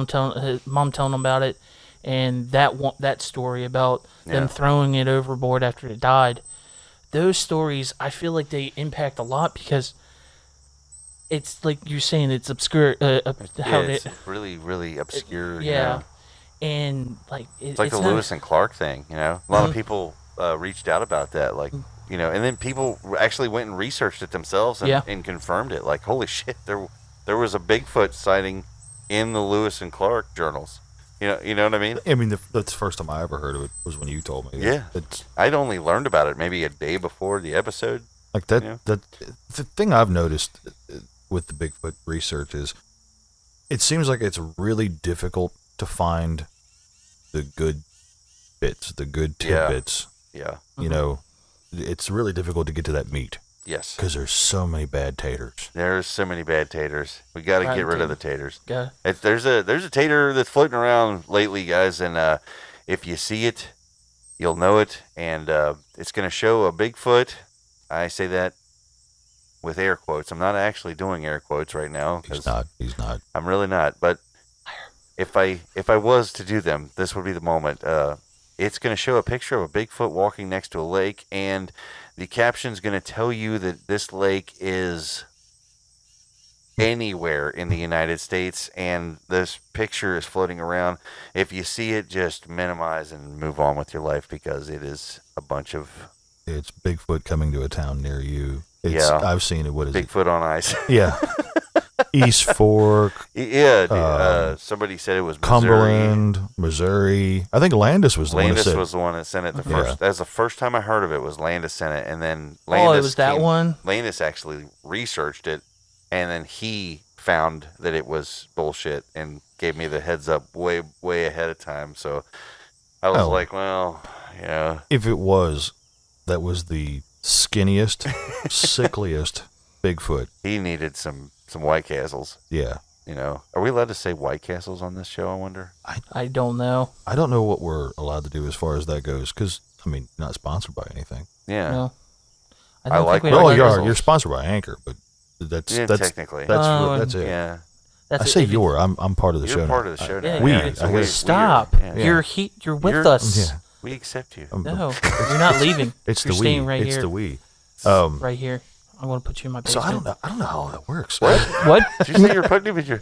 Speaker 6: telling him about it, and that story about them throwing it overboard after it died. Those stories, I feel like they impact a lot because it's like you're saying, it's obscure.
Speaker 7: It's really, really obscure.
Speaker 6: Yeah, and
Speaker 7: it's like the Lewis and Clark thing. A lot of people reached out about that, and then people actually went and researched it themselves and confirmed it. Like, holy shit, there was a Bigfoot sighting in the Lewis and Clark journals. You know what I mean?
Speaker 8: I mean, that's the first time I ever heard of it was when you told me.
Speaker 7: Yeah. I'd only learned about it maybe a day before the episode.
Speaker 8: Like that, the thing I've noticed with the Bigfoot research is it seems like it's really difficult to find the good bits, the good tidbits.
Speaker 7: Yeah.
Speaker 8: It's really difficult to get to that meat.
Speaker 7: Yes.
Speaker 8: Because there's so many bad taters.
Speaker 7: There's so many bad taters. We got to get rid of the taters.
Speaker 6: Yeah.
Speaker 7: There's a tater that's floating around lately, guys, and if you see it, you'll know it, and it's going to show a Bigfoot. I say that with air quotes. I'm not actually doing air quotes right now.
Speaker 8: He's not.
Speaker 7: I'm really not. But if I was to do them, this would be the moment. It's going to show a picture of a Bigfoot walking next to a lake, and the caption's going to tell you that this lake is anywhere in the United States, and this picture is floating around. If you see it, just minimize and move on with your life, because it is a bunch of...
Speaker 8: It's Bigfoot coming to a town near you. I've seen it. What is
Speaker 7: Bigfoot on ice.
Speaker 8: Yeah. East Fork,
Speaker 7: Yeah, somebody said it was Missouri.
Speaker 8: Cumberland, Missouri. I think Landis was the one that
Speaker 7: Landis
Speaker 8: said.
Speaker 7: was the one that sent it the
Speaker 8: Yeah.
Speaker 7: first. That's the first time I heard of it. Was Landis sent it, and then
Speaker 6: Oh,
Speaker 7: Landis
Speaker 6: it was that one?
Speaker 7: Landis actually researched it, and then he found that it was bullshit and gave me the heads up way ahead of time. So I was like, well, yeah.
Speaker 8: If it was, that was the skinniest, sickliest Bigfoot.
Speaker 7: He needed some White Castles.
Speaker 8: Yeah.
Speaker 7: You know, are we allowed to say White Castles on this show? I wonder.
Speaker 6: I don't know.
Speaker 8: I don't know what we're allowed to do as far as that goes, because I mean, not sponsored by anything.
Speaker 7: Yeah.
Speaker 6: No.
Speaker 7: I like
Speaker 6: we
Speaker 7: White
Speaker 8: Well,
Speaker 6: have
Speaker 7: Castles.
Speaker 8: you're sponsored by Anchor, but that's
Speaker 7: technically.
Speaker 8: that's it.
Speaker 7: Yeah.
Speaker 8: I say you're. I'm part of the show.
Speaker 7: You're part
Speaker 8: now.
Speaker 7: of the show
Speaker 6: Yeah,
Speaker 7: now.
Speaker 8: We-
Speaker 7: Yeah,
Speaker 8: I
Speaker 7: so
Speaker 8: guess-
Speaker 6: Stop.
Speaker 7: yeah.
Speaker 6: You're with
Speaker 7: You're-
Speaker 6: us.
Speaker 8: Yeah.
Speaker 7: We accept you.
Speaker 6: No, you're not leaving.
Speaker 8: It's
Speaker 6: you're
Speaker 8: the
Speaker 6: staying
Speaker 8: we.
Speaker 6: right
Speaker 8: It's
Speaker 6: here.
Speaker 8: the we.
Speaker 6: Right here. I'm going to put you in my
Speaker 8: So
Speaker 6: basement.
Speaker 8: I don't know how that works.
Speaker 6: What?
Speaker 7: Did you say you're putting him in your?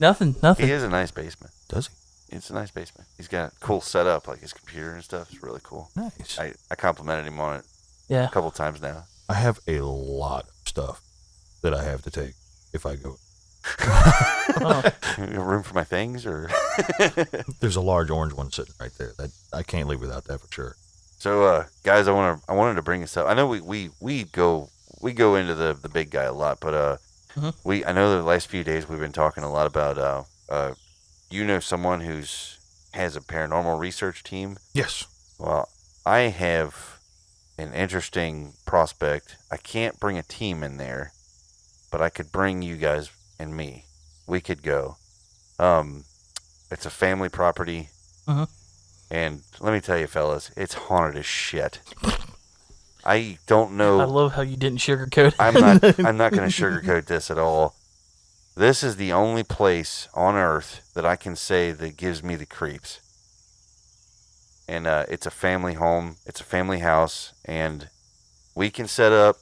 Speaker 6: Nothing.
Speaker 7: He is a nice basement.
Speaker 8: Does
Speaker 7: It's a nice basement. He's got a cool setup, like his computer and stuff. It's really cool.
Speaker 8: he? Nice.
Speaker 7: I complimented him on it
Speaker 6: Yeah.
Speaker 7: a couple times now.
Speaker 8: I have a lot of stuff that I have to take if I go.
Speaker 6: Oh.
Speaker 7: You have room for my things, or
Speaker 8: There's a large orange one sitting right there. That I can't leave without that for sure.
Speaker 7: so, guys, I wanted to bring this up. I know we go into the big guy a lot, but I know the last few days we've been talking a lot about someone has a paranormal research team.
Speaker 8: Yes.
Speaker 7: Well, I have an interesting prospect. I can't bring a team in there, but I could bring you guys and me. We could go. It's a family property, and let me tell you, fellas, it's haunted as shit. I don't know.
Speaker 6: I love how you didn't sugarcoat it.
Speaker 7: I'm not going to sugarcoat this at all. This is the only place on Earth that I can say that gives me the creeps. And it's a family home. It's a family house. And we can set up.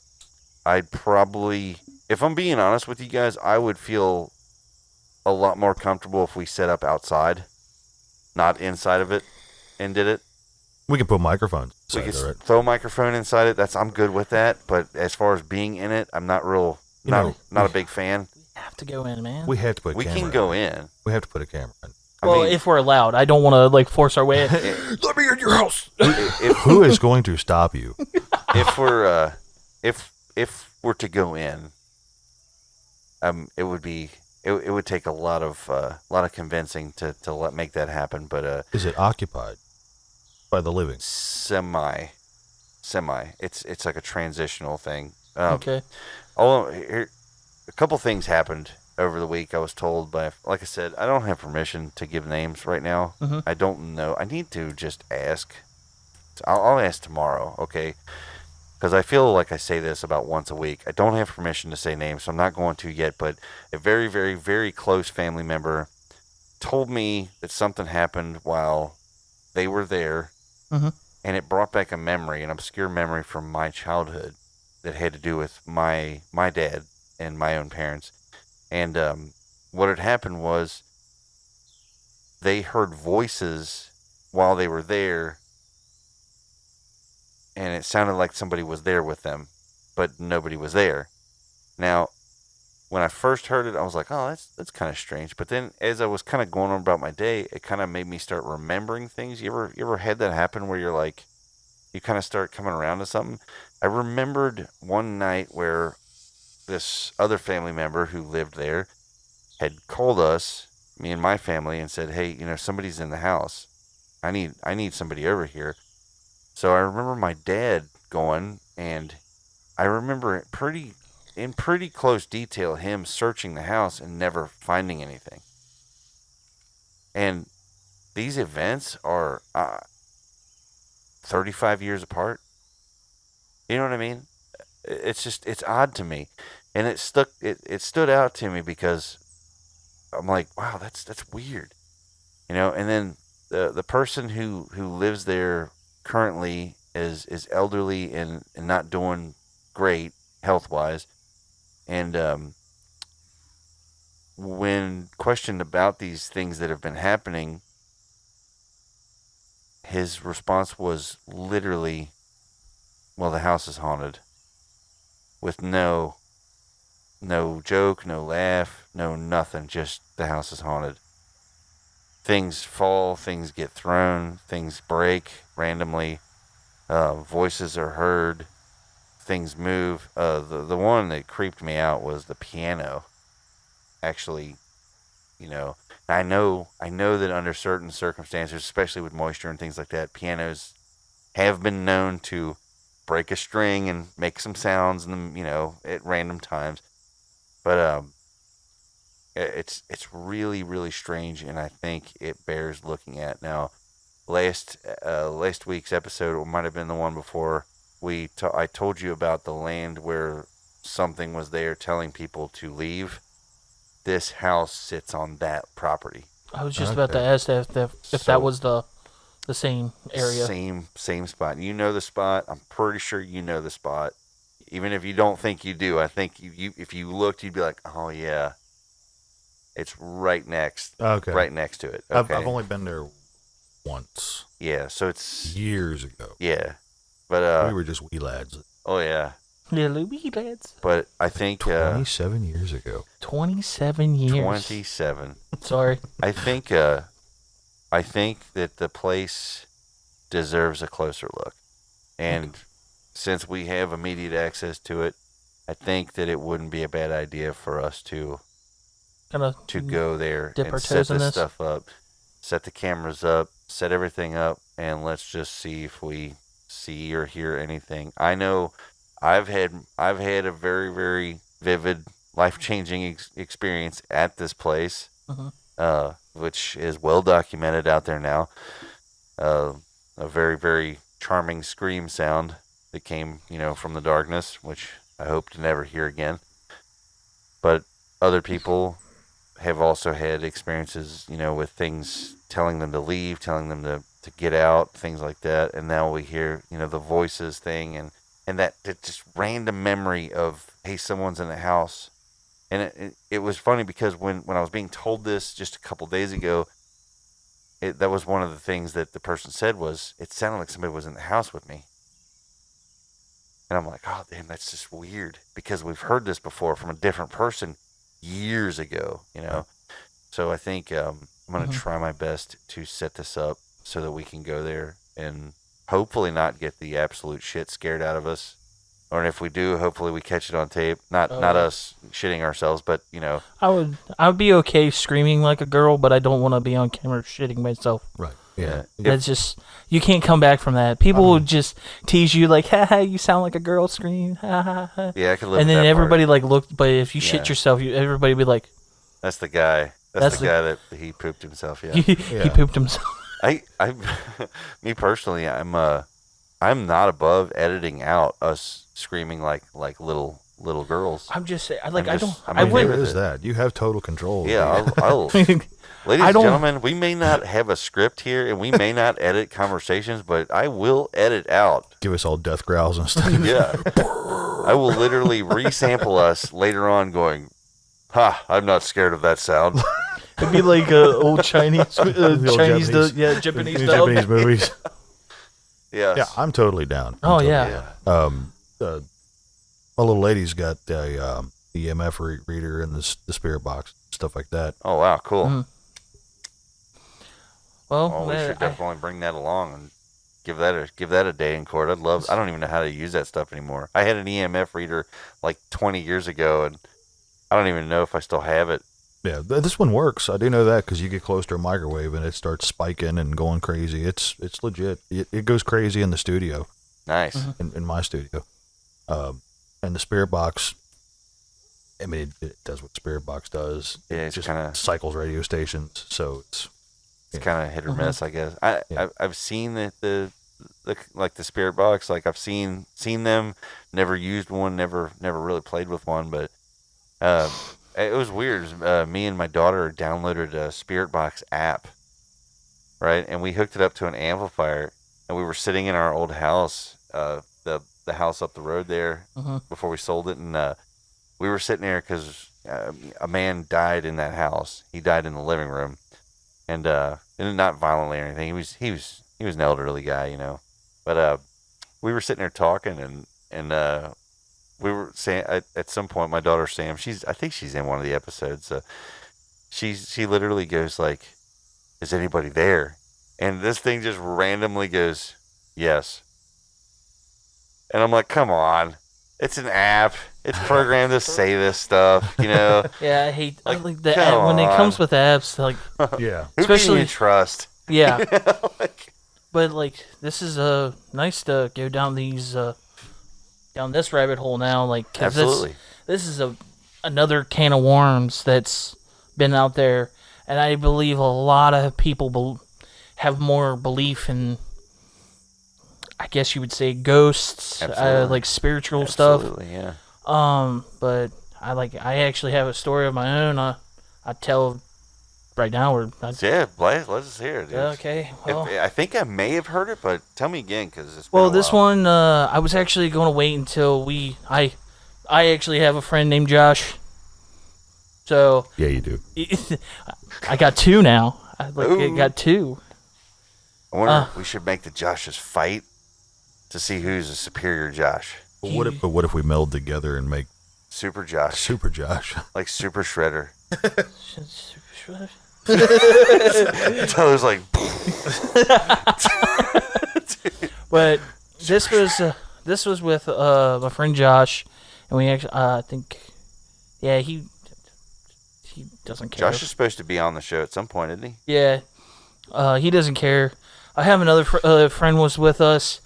Speaker 7: I'd probably, if I'm being honest with you guys, I would feel a lot more comfortable if we set up outside, not inside of it, and did it.
Speaker 8: We can put microphones.
Speaker 7: We
Speaker 8: inside
Speaker 7: could
Speaker 8: there, right?
Speaker 7: throw a microphone inside it. I'm good with that. But as far as being in it, I'm not a big fan.
Speaker 6: We have to go in, man.
Speaker 8: We have to put. A
Speaker 7: We
Speaker 8: camera
Speaker 7: can go in.
Speaker 8: We have to put a camera in.
Speaker 6: Well, if we're allowed. I don't want to force our way in.
Speaker 8: Let me in your house.
Speaker 7: if
Speaker 8: Who is going to stop you?
Speaker 7: if we're if we're to go in, it would take a lot of convincing to make that happen. But
Speaker 8: Is it occupied by the living?
Speaker 7: semi. It's like a transitional thing.
Speaker 6: Okay.
Speaker 7: A couple things happened over the week. I was told by, like I said, I don't have permission to give names right now. I don't know. I need to just ask. I'll ask tomorrow, okay? Because I feel like I say this about once a week. I don't have permission to say names, so I'm not going to yet. But a very, very, very close family member told me that something happened while they were there, and it brought back a memory, an obscure memory from my childhood that had to do with my dad and my own parents. And what had happened was they heard voices while they were there, and it sounded like somebody was there with them, but nobody was there. Now, when I first heard it, I was like, oh, that's kind of strange. But then as I was kind of going on about my day, it kind of made me start remembering things. You ever had that happen where you're like, you kind of start coming around to something? I remembered one night where this other family member who lived there had called us, me and my family, and said, hey, somebody's in the house. I need somebody over here. So I remember my dad going, and I remember in pretty close detail him searching the house and never finding anything. And these events are 35 years apart. You know what I mean? It's odd to me, and it stood out to me because I'm like, wow, that's weird, And then the person who lives there currently is elderly and not doing great health wise, and when questioned about these things that have been happening, his response was literally, well, the house is haunted, with no no joke, no laugh, no nothing. Just the house is haunted. Things fall, things get thrown, things break randomly. Voices are heard, things move. The one that creeped me out was the piano. Actually, you know, I know that under certain circumstances, especially with moisture and things like that, pianos have been known to break a string and make some sounds, and at random times. But it's really really strange, and I think it bears looking at. Now, last week's episode, or might have been the one before, I told you about the land where something was there telling people to leave. This house sits on that property.
Speaker 6: I was just about to ask if that was the same area.
Speaker 7: Same spot. You know the spot. I'm pretty sure you know the spot. Even if you don't think you do, I think you if you looked, you'd be like, oh yeah, it's right next.
Speaker 8: Okay.
Speaker 7: Right next to it. Okay.
Speaker 8: I've only been there once.
Speaker 7: Yeah, so it's
Speaker 8: years ago.
Speaker 7: Yeah, but
Speaker 8: we were just wee lads.
Speaker 7: Oh yeah.
Speaker 6: Little wee lads.
Speaker 7: But I think
Speaker 8: 27 years ago.
Speaker 6: 27 years.
Speaker 7: 27.
Speaker 6: Sorry.
Speaker 7: I think that the place deserves a closer look, and since we have immediate access to it, I think that it wouldn't be a bad idea for us to go there and set this stuff up, set the cameras up, set everything up, and let's just see if we see or hear anything. I know I've had a very very vivid, life-changing experience at this place, which is well documented out there now. A very very charming scream sound that came, from the darkness, which I hope to never hear again. But other people have also had experiences, with things telling them to leave, telling them to get out, things like that. And now we hear, the voices thing, and that just random memory of, hey, someone's in the house. And it was funny because when I was being told this just a couple days ago, that was one of the things that the person said was, it sounded like somebody was in the house with me. And I'm like, oh, damn, that's just weird, because we've heard this before from a different person years ago, So I think I'm going to try my best to set this up so that we can go there and hopefully not get the absolute shit scared out of us. Or if we do, hopefully we catch it on tape. Not us shitting ourselves, but,
Speaker 6: I would be okay screaming like a girl, but I don't want to be on camera shitting myself.
Speaker 8: Right. Yeah.
Speaker 6: That's just, you can't come back from that. People will just tease you like, ha, you sound like a girl, scream, ha, ha, ha.
Speaker 7: Yeah, I could live
Speaker 6: And
Speaker 7: with
Speaker 6: then
Speaker 7: that
Speaker 6: everybody
Speaker 7: part.
Speaker 6: looked, but if you shit yourself, everybody would be like,
Speaker 7: that's the guy. That's the guy that he pooped himself, yeah.
Speaker 6: He pooped himself.
Speaker 7: Me personally, I'm not above editing out us screaming like little girls.
Speaker 6: I'm just saying,
Speaker 8: There is that. You have total control.
Speaker 7: Yeah, I'll ladies and gentlemen, we may not have a script here, and we may not edit conversations, but I will edit out.
Speaker 8: Give us all death growls and stuff.
Speaker 7: Yeah. I will literally resample us later on going, I'm not scared of that sound.
Speaker 6: It'd be like old Japanese
Speaker 8: Japanese movies.
Speaker 7: Yes.
Speaker 8: Yeah, I'm totally down.
Speaker 6: Oh, yeah.
Speaker 8: My little lady's got a EMF reader and the spirit box, stuff like that.
Speaker 7: Oh, wow, cool.
Speaker 6: Mm-hmm. Well,
Speaker 7: we should definitely bring that along and give that a day in court. I don't even know how to use that stuff anymore. I had an EMF reader like 20 years ago, and I don't even know if I still have it.
Speaker 8: Yeah, this one works. I do know that because you get close to a microwave and it starts spiking and going crazy. It's legit. It goes crazy in the studio.
Speaker 7: Nice.
Speaker 8: In my studio. And the spirit box, I mean, it does what spirit box does.
Speaker 7: Yeah,
Speaker 8: it just kind of cycles radio stations, so it's
Speaker 7: kind of hit or miss, I guess. I've seen the spirit box. Like I've seen them. Never used one. Never really played with one. But it was weird. Me and my daughter downloaded a spirit box app, right? And we hooked it up to an amplifier, and we were sitting in our old house, the house up the road there, before we sold it, and we were sitting there because a man died in that house. He died in the living room, and not violently or anything. He was an elderly guy, But we were sitting there talking, and we were saying at some point, my daughter Sam, I think she's in one of the episodes. She literally goes like, "Is anybody there?" And this thing just randomly goes, "Yes." And I'm like, "Come on, it's an app. It's programmed to say this stuff, you know."
Speaker 6: Yeah, I like the
Speaker 7: come
Speaker 6: when it comes
Speaker 7: on.
Speaker 6: with apps, like
Speaker 8: Yeah.
Speaker 7: Who
Speaker 6: especially-
Speaker 7: can you trust?
Speaker 6: yeah.
Speaker 7: You know, like,
Speaker 6: But like this is nice to go down down this rabbit hole now, like 'cause
Speaker 7: absolutely.
Speaker 6: this is another can of worms that's been out there, and I believe a lot of people have more belief in, I guess you would say, ghosts,
Speaker 7: Absolutely.
Speaker 6: like spiritual stuff.
Speaker 7: Absolutely, yeah.
Speaker 6: But I actually have a story of my own. I tell right now.
Speaker 7: Yeah, let's just hear it. Dude.
Speaker 6: Okay. Well,
Speaker 7: I think I may have heard it, but tell me again, because it's been
Speaker 6: well,
Speaker 7: a
Speaker 6: this
Speaker 7: while.
Speaker 6: one, I was actually going to wait until I actually have a friend named Josh. So
Speaker 8: Yeah, you do.
Speaker 6: I got two now. I
Speaker 7: Ooh.
Speaker 6: got two.
Speaker 7: I wonder if we should make the Joshes fight to see who's a superior Josh.
Speaker 8: But what if we meld together and make
Speaker 7: Super Josh.
Speaker 8: Super Josh?
Speaker 7: Like Super Shredder. Tyler's like,
Speaker 6: But this was with my friend Josh, and we actually I think, yeah, he doesn't care.
Speaker 7: Josh is supposed to be on the show at some point, isn't he?
Speaker 6: Yeah, he doesn't care. I have another friend was with us.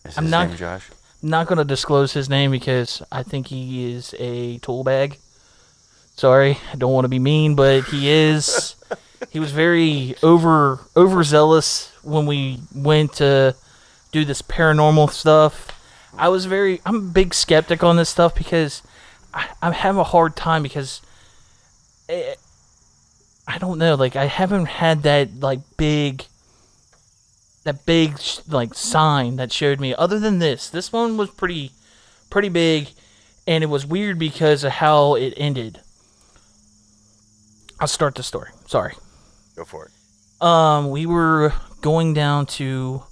Speaker 7: Is
Speaker 6: I'm
Speaker 7: his
Speaker 6: not-
Speaker 7: name Josh?
Speaker 6: Not going to disclose his name because I think he is a tool bag. Sorry, I don't want to be mean, but he is. He was very overzealous when we went to do this paranormal stuff. I'm a big skeptic on this stuff because I have a hard time because I don't know, like I haven't had that big like sign that showed me. Other than this one was pretty big, and it was weird because of how it ended. I'll start the story. Sorry.
Speaker 7: Go for it.
Speaker 6: We were going down to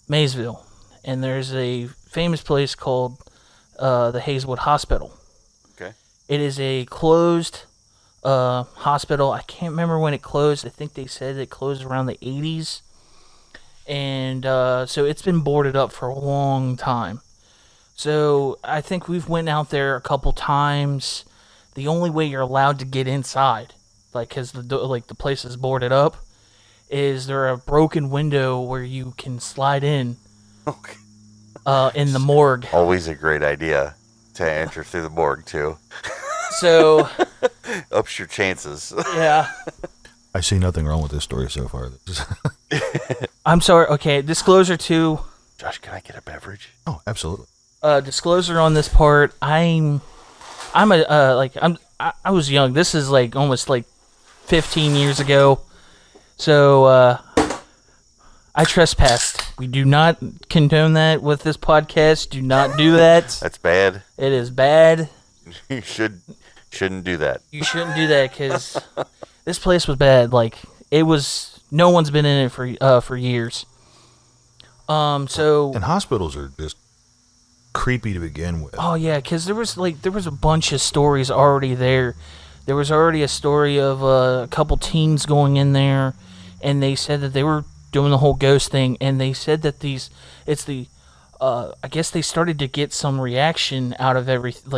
Speaker 6: Maysville, and there's a famous place called the Hazelwood Hospital.
Speaker 7: Okay.
Speaker 6: It is a closed hospital. I can't remember when it closed. I think they said it closed around the 80s. And so it's been boarded up for a long time. So I think we've went out there a couple times. The only way you're allowed to get inside, because the place is boarded up, is there a broken window where you can slide in.
Speaker 7: Okay.
Speaker 6: In the morgue.
Speaker 7: Always a great idea to enter through the morgue too.
Speaker 6: So
Speaker 7: Ups your chances.
Speaker 6: yeah.
Speaker 8: I see nothing wrong with this story so far.
Speaker 6: I'm sorry. Okay, disclosure too.
Speaker 7: Josh, can I get a beverage?
Speaker 8: Oh, absolutely.
Speaker 6: Disclosure on this part. I was young. This is almost 15 years ago. So I trespassed. We do not condone that with this podcast. Do not do that.
Speaker 7: That's bad.
Speaker 6: It is bad.
Speaker 7: You shouldn't do that.
Speaker 6: You shouldn't do that because this place was bad. It was. No one's been in it for years. So.
Speaker 8: And hospitals are just creepy to begin with.
Speaker 6: Oh yeah, because there was a bunch of stories already there. There was already a story of a couple teens going in there, and they said that they were doing the whole ghost thing, and they said that I guess they started to get some reaction out of everything,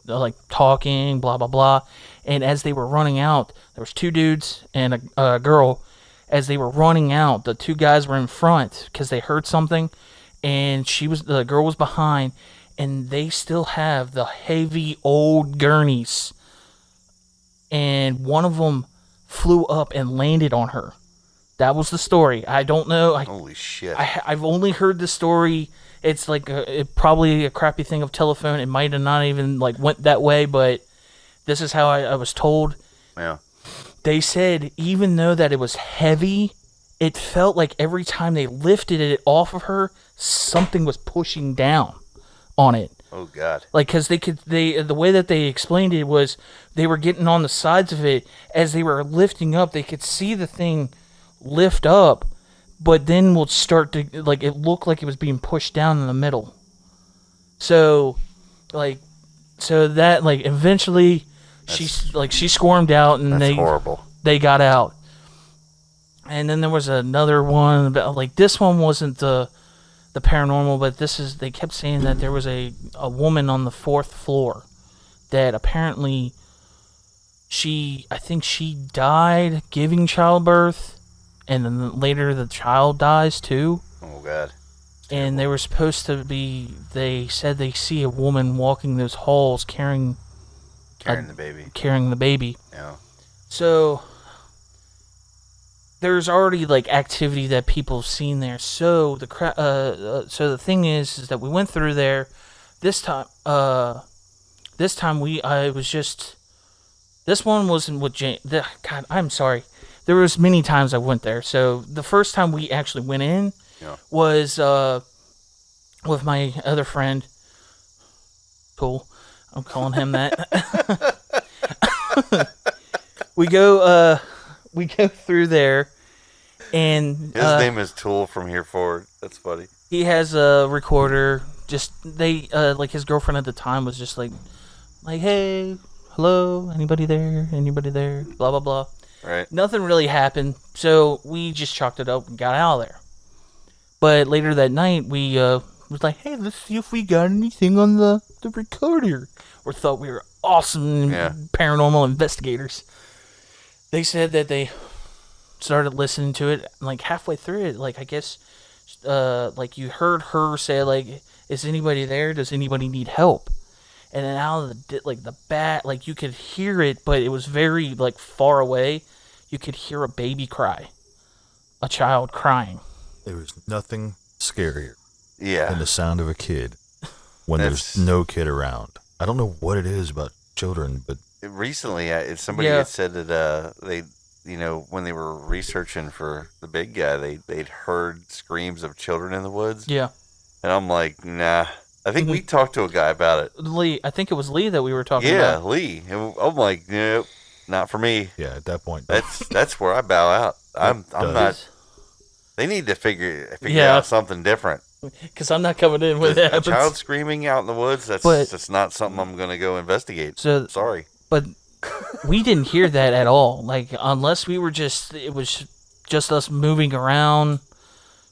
Speaker 6: like talking, blah blah blah, and as they were running out, there was two dudes and a girl. As they were running out, the two guys were in front because they heard something, and the girl was behind, and they still have the heavy old gurneys, and one of them flew up and landed on her. That was the story. I don't know.
Speaker 7: Holy shit.
Speaker 6: I've only heard the story. It's probably a crappy thing of telephone. It might have not even went that way, but this is how I was told.
Speaker 7: Yeah.
Speaker 6: They said even though that it was heavy, it felt like every time they lifted it off of her, something was pushing down on it.
Speaker 7: Oh God.
Speaker 6: Because the way that they explained it was they were getting on the sides of it. As they were lifting up, they could see the thing lift up, but then will start to it looked like it was being pushed down in the middle. So So that like eventually she squirmed out and
Speaker 7: That's horrible.
Speaker 6: They got out. And then there was another one about like this one wasn't the paranormal, but they kept saying that there was a woman on the 4th floor that apparently I think she died giving childbirth, and then later the child dies too.
Speaker 7: Oh God.
Speaker 6: And they were supposed to be. They said they see a woman walking those halls carrying
Speaker 7: the baby.
Speaker 6: Carrying the baby.
Speaker 7: Yeah.
Speaker 6: So there's already like activity that people have seen there. So the thing is that we went through there. This time This one wasn't with Jane. God, I'm sorry. There was many times I went there. So the first time we actually went in was with my other friend. Cool. I'm calling him that. We go through there, and
Speaker 7: his name is Tool from here forward. That's funny.
Speaker 6: He has a recorder. Just like his girlfriend at the time was just like, hey, hello, anybody there? Blah blah blah.
Speaker 7: Right.
Speaker 6: Nothing really happened, so we just chalked it up and got out of there. But later that night, we was like, hey, let's see if we got anything on the recorder. We thought we were awesome paranormal investigators. They said that they started listening to it, and like halfway through it, like I guess, like you heard her say, like, is anybody there? Does anybody need help? And then out of the bat, like you could hear it, but it was very like far away. You could hear a baby cry, a child crying.
Speaker 8: There was nothing scarier
Speaker 7: than
Speaker 8: the sound of a kid when there's no kid around. I don't know what it is about children, but
Speaker 7: recently somebody had said that they, when they were researching for the big guy, they'd heard screams of children in the woods.
Speaker 6: Yeah.
Speaker 7: And I'm like, nah. I think we talked to a guy about it.
Speaker 6: Lee. I think it was Lee that we were talking about.
Speaker 7: Yeah, Lee. And I'm like, nope, not for me.
Speaker 8: Yeah, at that point.
Speaker 7: That's where I bow out. I'm not. They need to figure out something different.
Speaker 6: Because I'm not coming in with that.
Speaker 7: A child screaming out in the woods, that's not something I'm going to go investigate.
Speaker 6: So
Speaker 7: sorry.
Speaker 6: But we didn't hear that at all. Like, unless it was just us moving around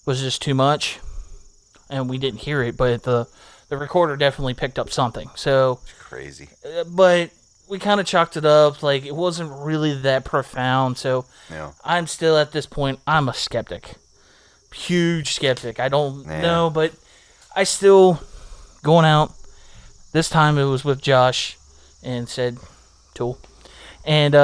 Speaker 6: was just too much. And we didn't hear it, but the recorder definitely picked up something. So
Speaker 7: it's crazy.
Speaker 6: But we kind of chalked it up. Like, it wasn't really that profound. So I'm still at this point, I'm a skeptic. Huge skeptic. I don't know, but I still going out. This time it was with Josh and said Tool. And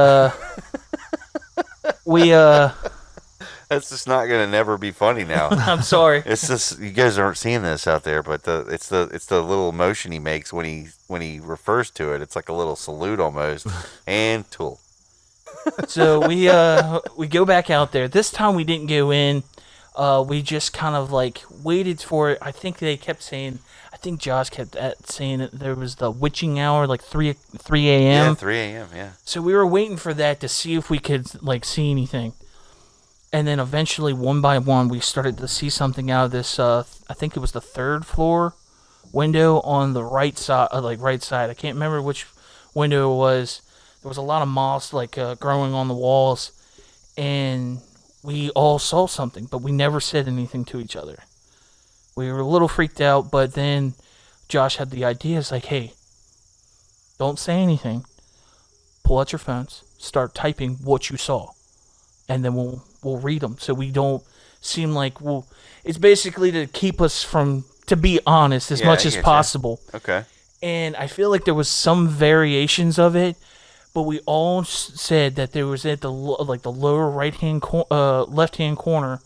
Speaker 6: we
Speaker 7: that's just not gonna never be funny now.
Speaker 6: I'm sorry.
Speaker 7: It's just you guys aren't seeing this out there, but it's the little motion he makes when he refers to it. It's like a little salute almost. And Tool.
Speaker 6: So we go back out there. This time we didn't go in. We just kind of like waited for it. I think they kept saying. I think Josh kept saying that there was the witching hour, like 3 a.m.
Speaker 7: Yeah, 3 a.m. Yeah.
Speaker 6: So we were waiting for that to see if we could like see anything. And then eventually, one by one, we started to see something out of this. I think it was the 3rd floor window on the right side. I can't remember which window it was. There was a lot of moss growing on the walls, and we all saw something, but we never said anything to each other. We were a little freaked out, but then Josh had the idea. It's like, hey, don't say anything. Pull out your phones, start typing what you saw, and then we'll read them so we don't seem like it's basically to keep us to be honest as much as possible.
Speaker 7: Okay.
Speaker 6: And I feel like there was some variations of it, but we all said that there was at the lower left-hand corner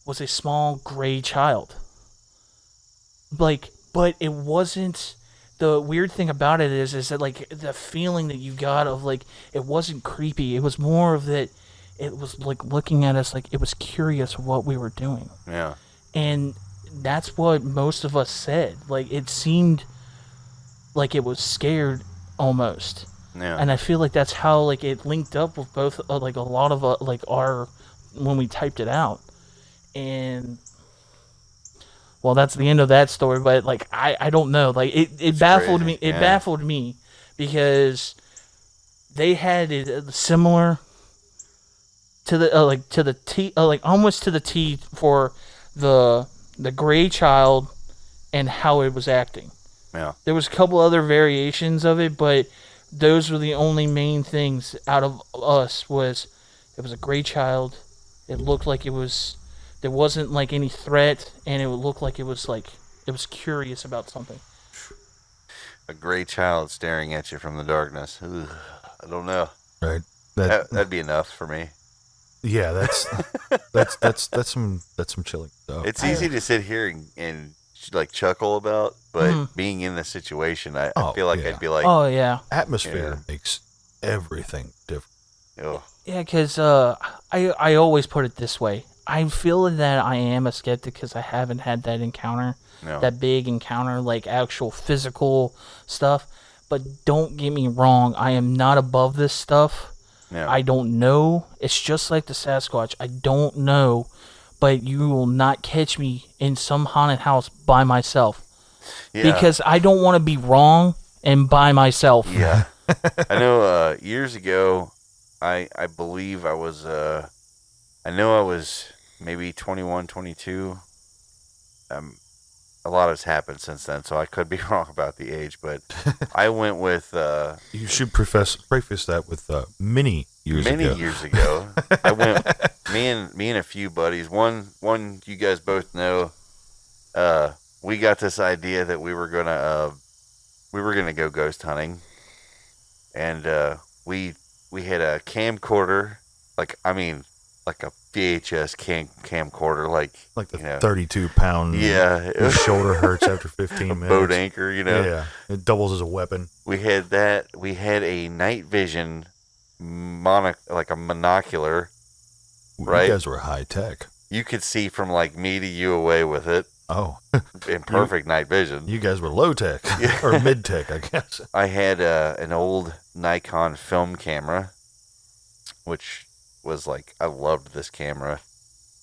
Speaker 6: was a small gray child. But it wasn't. The weird thing about it is that like the feeling that you got of like it wasn't creepy. It was more of that. It was like looking at us like it was curious what we were doing.
Speaker 7: Yeah.
Speaker 6: And that's what most of us said. Like it seemed like it was scared almost.
Speaker 7: Yeah.
Speaker 6: And I feel like that's how like it linked up with both like a lot of our when we typed it out. And well, that's the end of that story. But like, I don't know. Like it baffled
Speaker 7: crazy.
Speaker 6: me. It
Speaker 7: Yeah.
Speaker 6: baffled me because they had it similar to the to the T, like almost to the T for the gray child and how it was acting.
Speaker 7: Yeah.
Speaker 6: There was a couple other variations of it, but those were the only main things out of us. Was it was a gray child. It looked like it was. There wasn't like any threat, and it looked like it was curious about something.
Speaker 7: A gray child staring at you from the darkness. Ugh, I don't know.
Speaker 8: Right.
Speaker 7: That'd be enough for me.
Speaker 8: Yeah, that's some chilling stuff.
Speaker 7: It's easy to sit here and like chuckle about, but being in the situation, I feel like I'd be like,
Speaker 6: oh yeah,
Speaker 8: atmosphere makes everything different.
Speaker 7: oh,
Speaker 6: yeah, because I always put it this way. I feel that I am a skeptic because I haven't had that encounter, that big encounter, like actual physical stuff. But don't get me wrong, I am not above this stuff.
Speaker 7: no.
Speaker 6: I don't know. It's just like the Sasquatch. I don't know, but you will not catch me in some haunted house by myself.
Speaker 7: Yeah.
Speaker 6: Because I don't want to be wrong and by myself.
Speaker 7: Yeah. I know years ago, I believe I was, I know I was maybe 21, 22. A lot has happened since then, so I could be wrong about the age, but I went with...
Speaker 8: you should preface that with many years
Speaker 7: ago. I went, me and a few buddies, one you guys both know, we got this idea that we were gonna go ghost hunting, and we had a camcorder, like a VHS camcorder, like
Speaker 8: the
Speaker 7: you know,
Speaker 8: 32-pound.
Speaker 7: Yeah,
Speaker 8: your shoulder hurts after 15 minutes.
Speaker 7: Boat anchor, you know.
Speaker 8: Yeah, it doubles as a weapon.
Speaker 7: We had that. We had a night vision like a monocular. Right,
Speaker 8: you guys were high tech.
Speaker 7: You could see from like me to you away with it.
Speaker 8: Oh,
Speaker 7: in perfect night vision.
Speaker 8: You guys were low tech or mid tech, I guess.
Speaker 7: I had an old Nikon film camera, which was like, I loved this camera.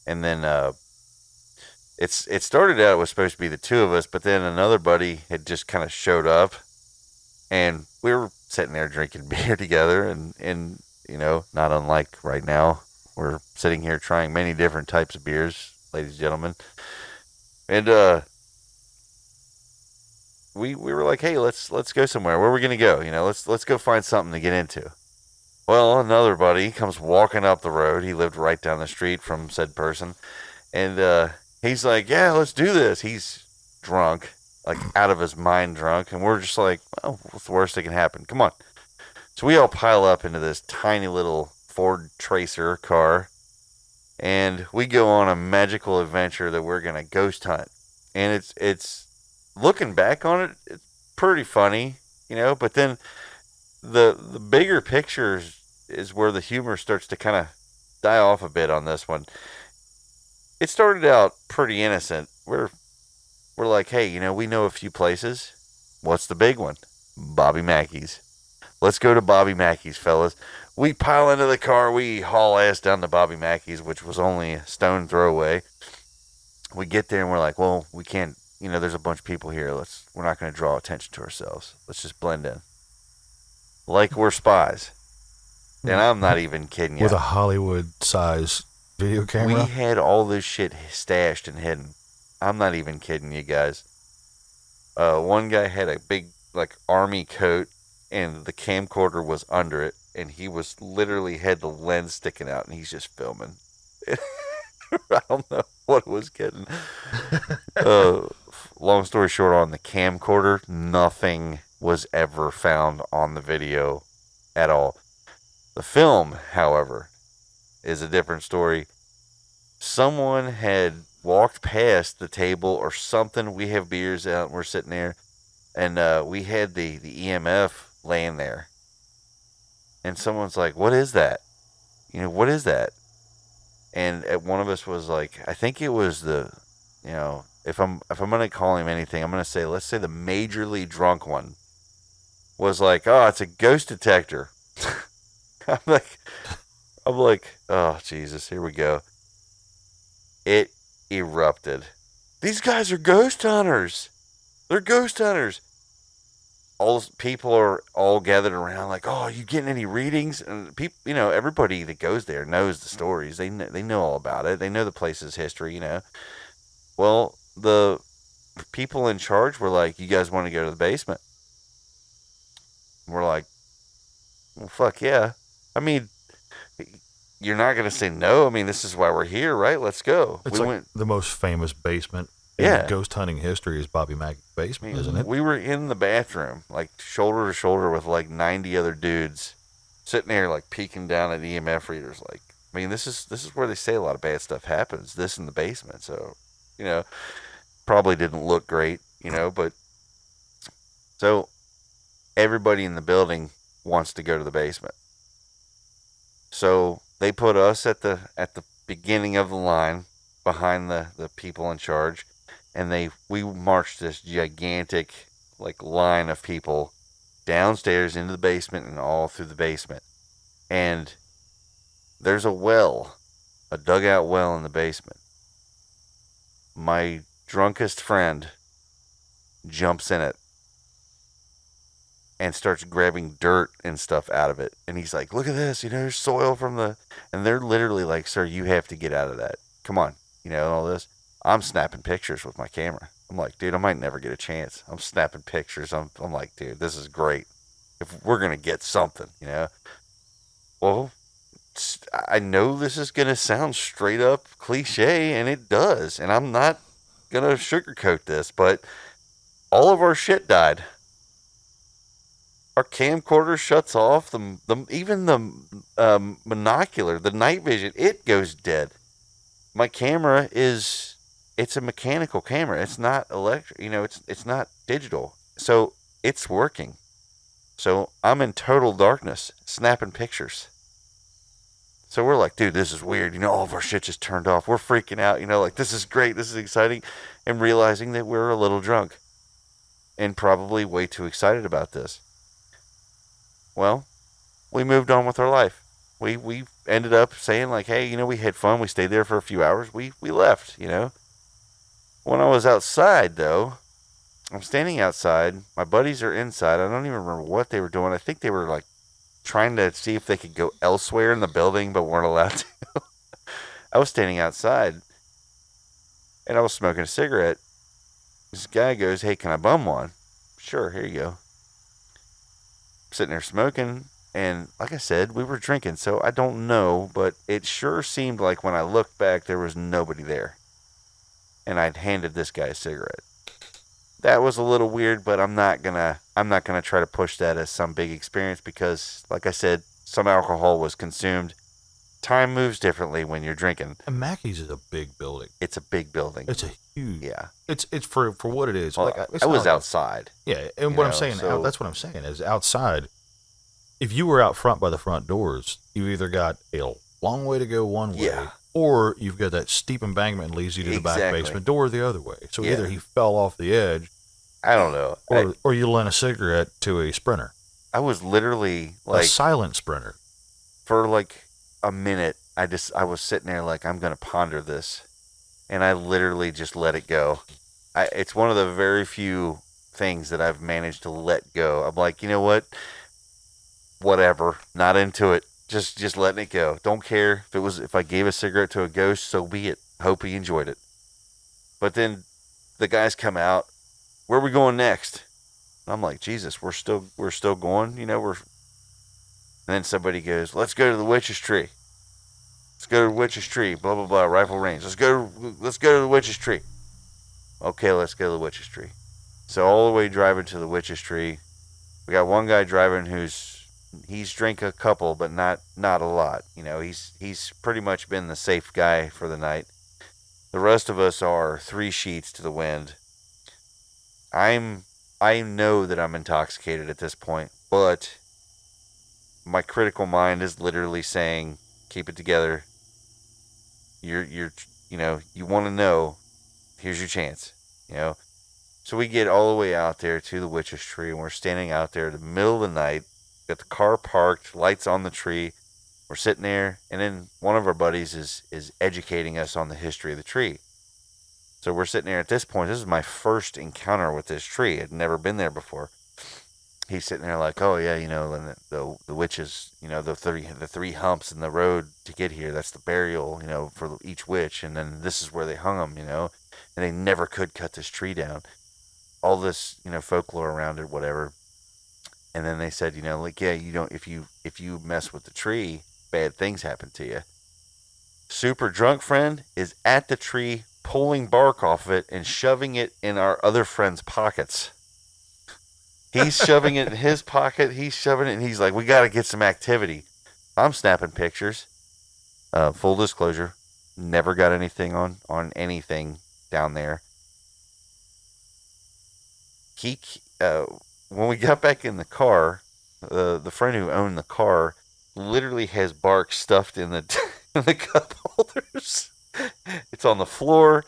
Speaker 7: And then it started out, it was supposed to be the two of us, but then another buddy had just kind of showed up, and we were sitting there drinking beer together, and you know, not unlike right now, we're sitting here trying many different types of beers, ladies and gentlemen. And we were like, hey, let's go somewhere. Where are we gonna go? You know, let's go find something to get into. Well, another buddy comes walking up the road. He lived right down the street from said person, and he's like, yeah, let's do this. He's drunk, like out of his mind drunk, and we're just like, well, what's the worst that can happen? Come on. So we all pile up into this tiny little Ford Tracer car, and we go on a magical adventure that we're gonna ghost hunt. And it's looking back on it, it's pretty funny, you know. But then the bigger pictures is where the humor starts to kind of die off a bit on this one. It started out pretty innocent. We're like, hey, you know, we know a few places. What's the big one? Bobby Mackey's. Let's go to Bobby Mackey's, fellas. We pile into the car. We haul ass down to Bobby Mackey's, which was only a stone throw away. We get there and we're like, well, we can't, you know, there's a bunch of people here. We're not going to draw attention to ourselves. Let's just blend in. Like we're spies. And I'm not even kidding you.
Speaker 8: With a Hollywood-size video camera?
Speaker 7: We had all this shit stashed and hidden. I'm not even kidding you guys. One guy had a big, like, army coat, and the camcorder was under it, and he was literally had the lens sticking out, and he's just filming. I don't know what it was getting. Long story short, on the camcorder, nothing was ever found on the video at all. The film, however, is a different story. Someone had walked past the table or something. We have beers out and we're sitting there, and we had the EMF laying there. And someone's like, what is that? You know, what is that? And one of us was like, I think it was the, you know, if I'm going to call him anything, I'm going to say, let's say the majorly drunk one was like, oh, it's a ghost detector. I'm like, oh, Jesus, here we go. It erupted. these guys are ghost hunters. They're ghost hunters. All people are all gathered around, like, oh, you getting any readings? And people, everybody that goes there knows the stories. They know all about it. They know the place's history. Well, the people in charge were like, you guys want to go to the basement? We're like, well, fuck yeah. I mean, you're not gonna say no. I mean, this is why we're here, right? Let's go.
Speaker 8: It's the most famous basement in ghost hunting history is Bobby Mackey's basement, isn't it?
Speaker 7: We were in the bathroom, like shoulder to shoulder with like 90 other dudes, sitting there like peeking down at EMF readers. Like, I mean, this is where they say a lot of bad stuff happens. This in the basement, so probably didn't look great, but so everybody in the building wants to go to the basement. So they put us at the beginning of the line behind the people in charge, and we marched this gigantic like line of people downstairs into the basement and all through the basement. And there's a dugout well in the basement. My drunkest friend jumps in it and starts grabbing dirt and stuff out of it. And he's like, look at this, there's soil and they're literally like, sir, you have to get out of that. Come on, all this. I'm snapping pictures with my camera. I'm like, dude, I might never get a chance. I'm snapping pictures. I'm like, dude, this is great. If we're going to get something, Well, I know this is going to sound straight up cliche, and it does. And I'm not going to sugarcoat this, but all of our shit died. Our camcorder shuts off. Even the monocular, the night vision, it goes dead. My camera it's a mechanical camera. It's not electric. It's not digital. So it's working. So I'm in total darkness, snapping pictures. So we're like, dude, this is weird. All of our shit just turned off. We're freaking out. Like, this is great. This is exciting. And realizing that we're a little drunk and probably way too excited about this. Well, we moved on with our life. We ended up saying like, hey, we had fun. We stayed there for a few hours. We left, When I was outside, though, I'm standing outside. My buddies are inside. I don't even remember what they were doing. I think they were like trying to see if they could go elsewhere in the building, but weren't allowed to. I was standing outside, and I was smoking a cigarette. This guy goes, hey, can I bum one? Sure, here you go. Sitting there smoking, and like I said, we were drinking, so I don't know, but it sure seemed like when I looked back, there was nobody there. And I'd handed this guy a cigarette. That was a little weird, but I'm not gonna try to push that as some big experience because, like I said, some alcohol was consumed. Time moves differently when you're drinking.
Speaker 8: And Mackey's is a big building.
Speaker 7: It's a big building.
Speaker 8: It's a huge.
Speaker 7: Yeah.
Speaker 8: It's for what it is.
Speaker 7: Well,
Speaker 8: like
Speaker 7: I was outside.
Speaker 8: Yeah, and what I'm saying, that's what I'm saying is outside. If you were out front by the front doors, you either got a long way to go one way, or you've got that steep embankment leads you to the back basement door the other way. So either he fell off the edge,
Speaker 7: I don't know,
Speaker 8: or you lent a cigarette to a sprinter.
Speaker 7: I was literally like
Speaker 8: a silent sprinter.
Speaker 7: For like a minute, I was sitting there like, I'm gonna ponder this, and I literally just let it go. It's one of the very few things that I've managed to let go. I'm like, you know what? Whatever, not into it. Just letting it go. Don't care if I gave a cigarette to a ghost, so be it. Hope he enjoyed it. But then the guys come out. Where are we going next? And I'm like, Jesus, we're still going. And then somebody goes, let's go to the witch's tree. Let's go to the witch's tree. Blah blah blah. Rifle range. Let's go to the witch's tree. Okay, let's go to the witch's tree. So all the way driving to the witch's tree, we got one guy driving he's drank a couple, but not a lot. He's pretty much been the safe guy for the night. The rest of us are 3 sheets to the wind. I know that I'm intoxicated at this point, but my critical mind is literally saying, keep it together. You want to know, here's your chance, So we get all the way out there to the witch's tree, and we're standing out there in the middle of the night. Got the car parked, lights on the tree. We're sitting there, and then one of our buddies is educating us on the history of the tree. So we're sitting there at this point. This is my first encounter with this tree. I'd never been there before. He's sitting there like, oh yeah, and the witches, the three humps in the road to get here. That's the burial, for each witch, and then this is where they hung them, and they never could cut this tree down. All this, folklore around it, whatever. And then they said, like, yeah, if you mess with the tree, bad things happen to you. Super drunk friend is at the tree, pulling bark off of it and shoving it in our other friend's pockets. He's shoving it in his pocket. He's shoving it, and he's like, we got to get some activity. I'm snapping pictures. Full disclosure, never got anything on anything down there. When we got back in the car, the friend who owned the car literally has bark stuffed in the in the cup holders. It's on the floor.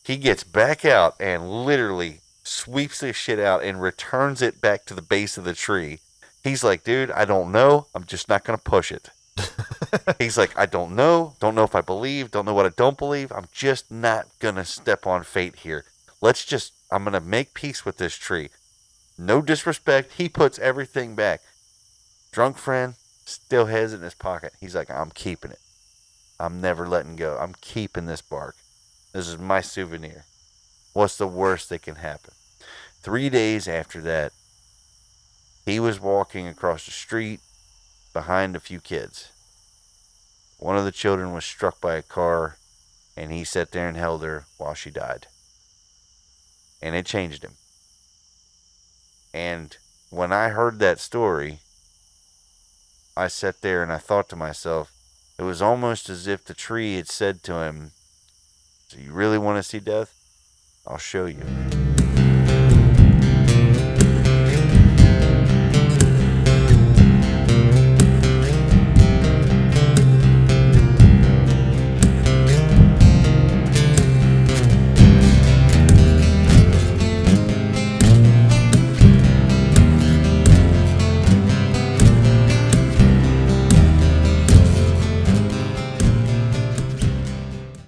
Speaker 7: He gets back out and literally sweeps this shit out and returns it back to the base of the tree. He's like, dude, I don't know. I'm just not going to push it. He's like, I don't know. Don't know if I believe. Don't know what I don't believe. I'm just not going to step on fate here. I'm going to make peace with this tree. No disrespect. He puts everything back. Drunk friend still has it in his pocket. He's like, I'm keeping it. I'm never letting go. I'm keeping this bark. This is my souvenir. What's the worst that can happen? 3 days after that, he was walking across the street behind a few kids. One of the children was struck by a car, and he sat there and held her while she died. And it changed him. And when I heard that story, I sat there and I thought to myself, it was almost as if the tree had said to him, so you really want to see death? I'll show you.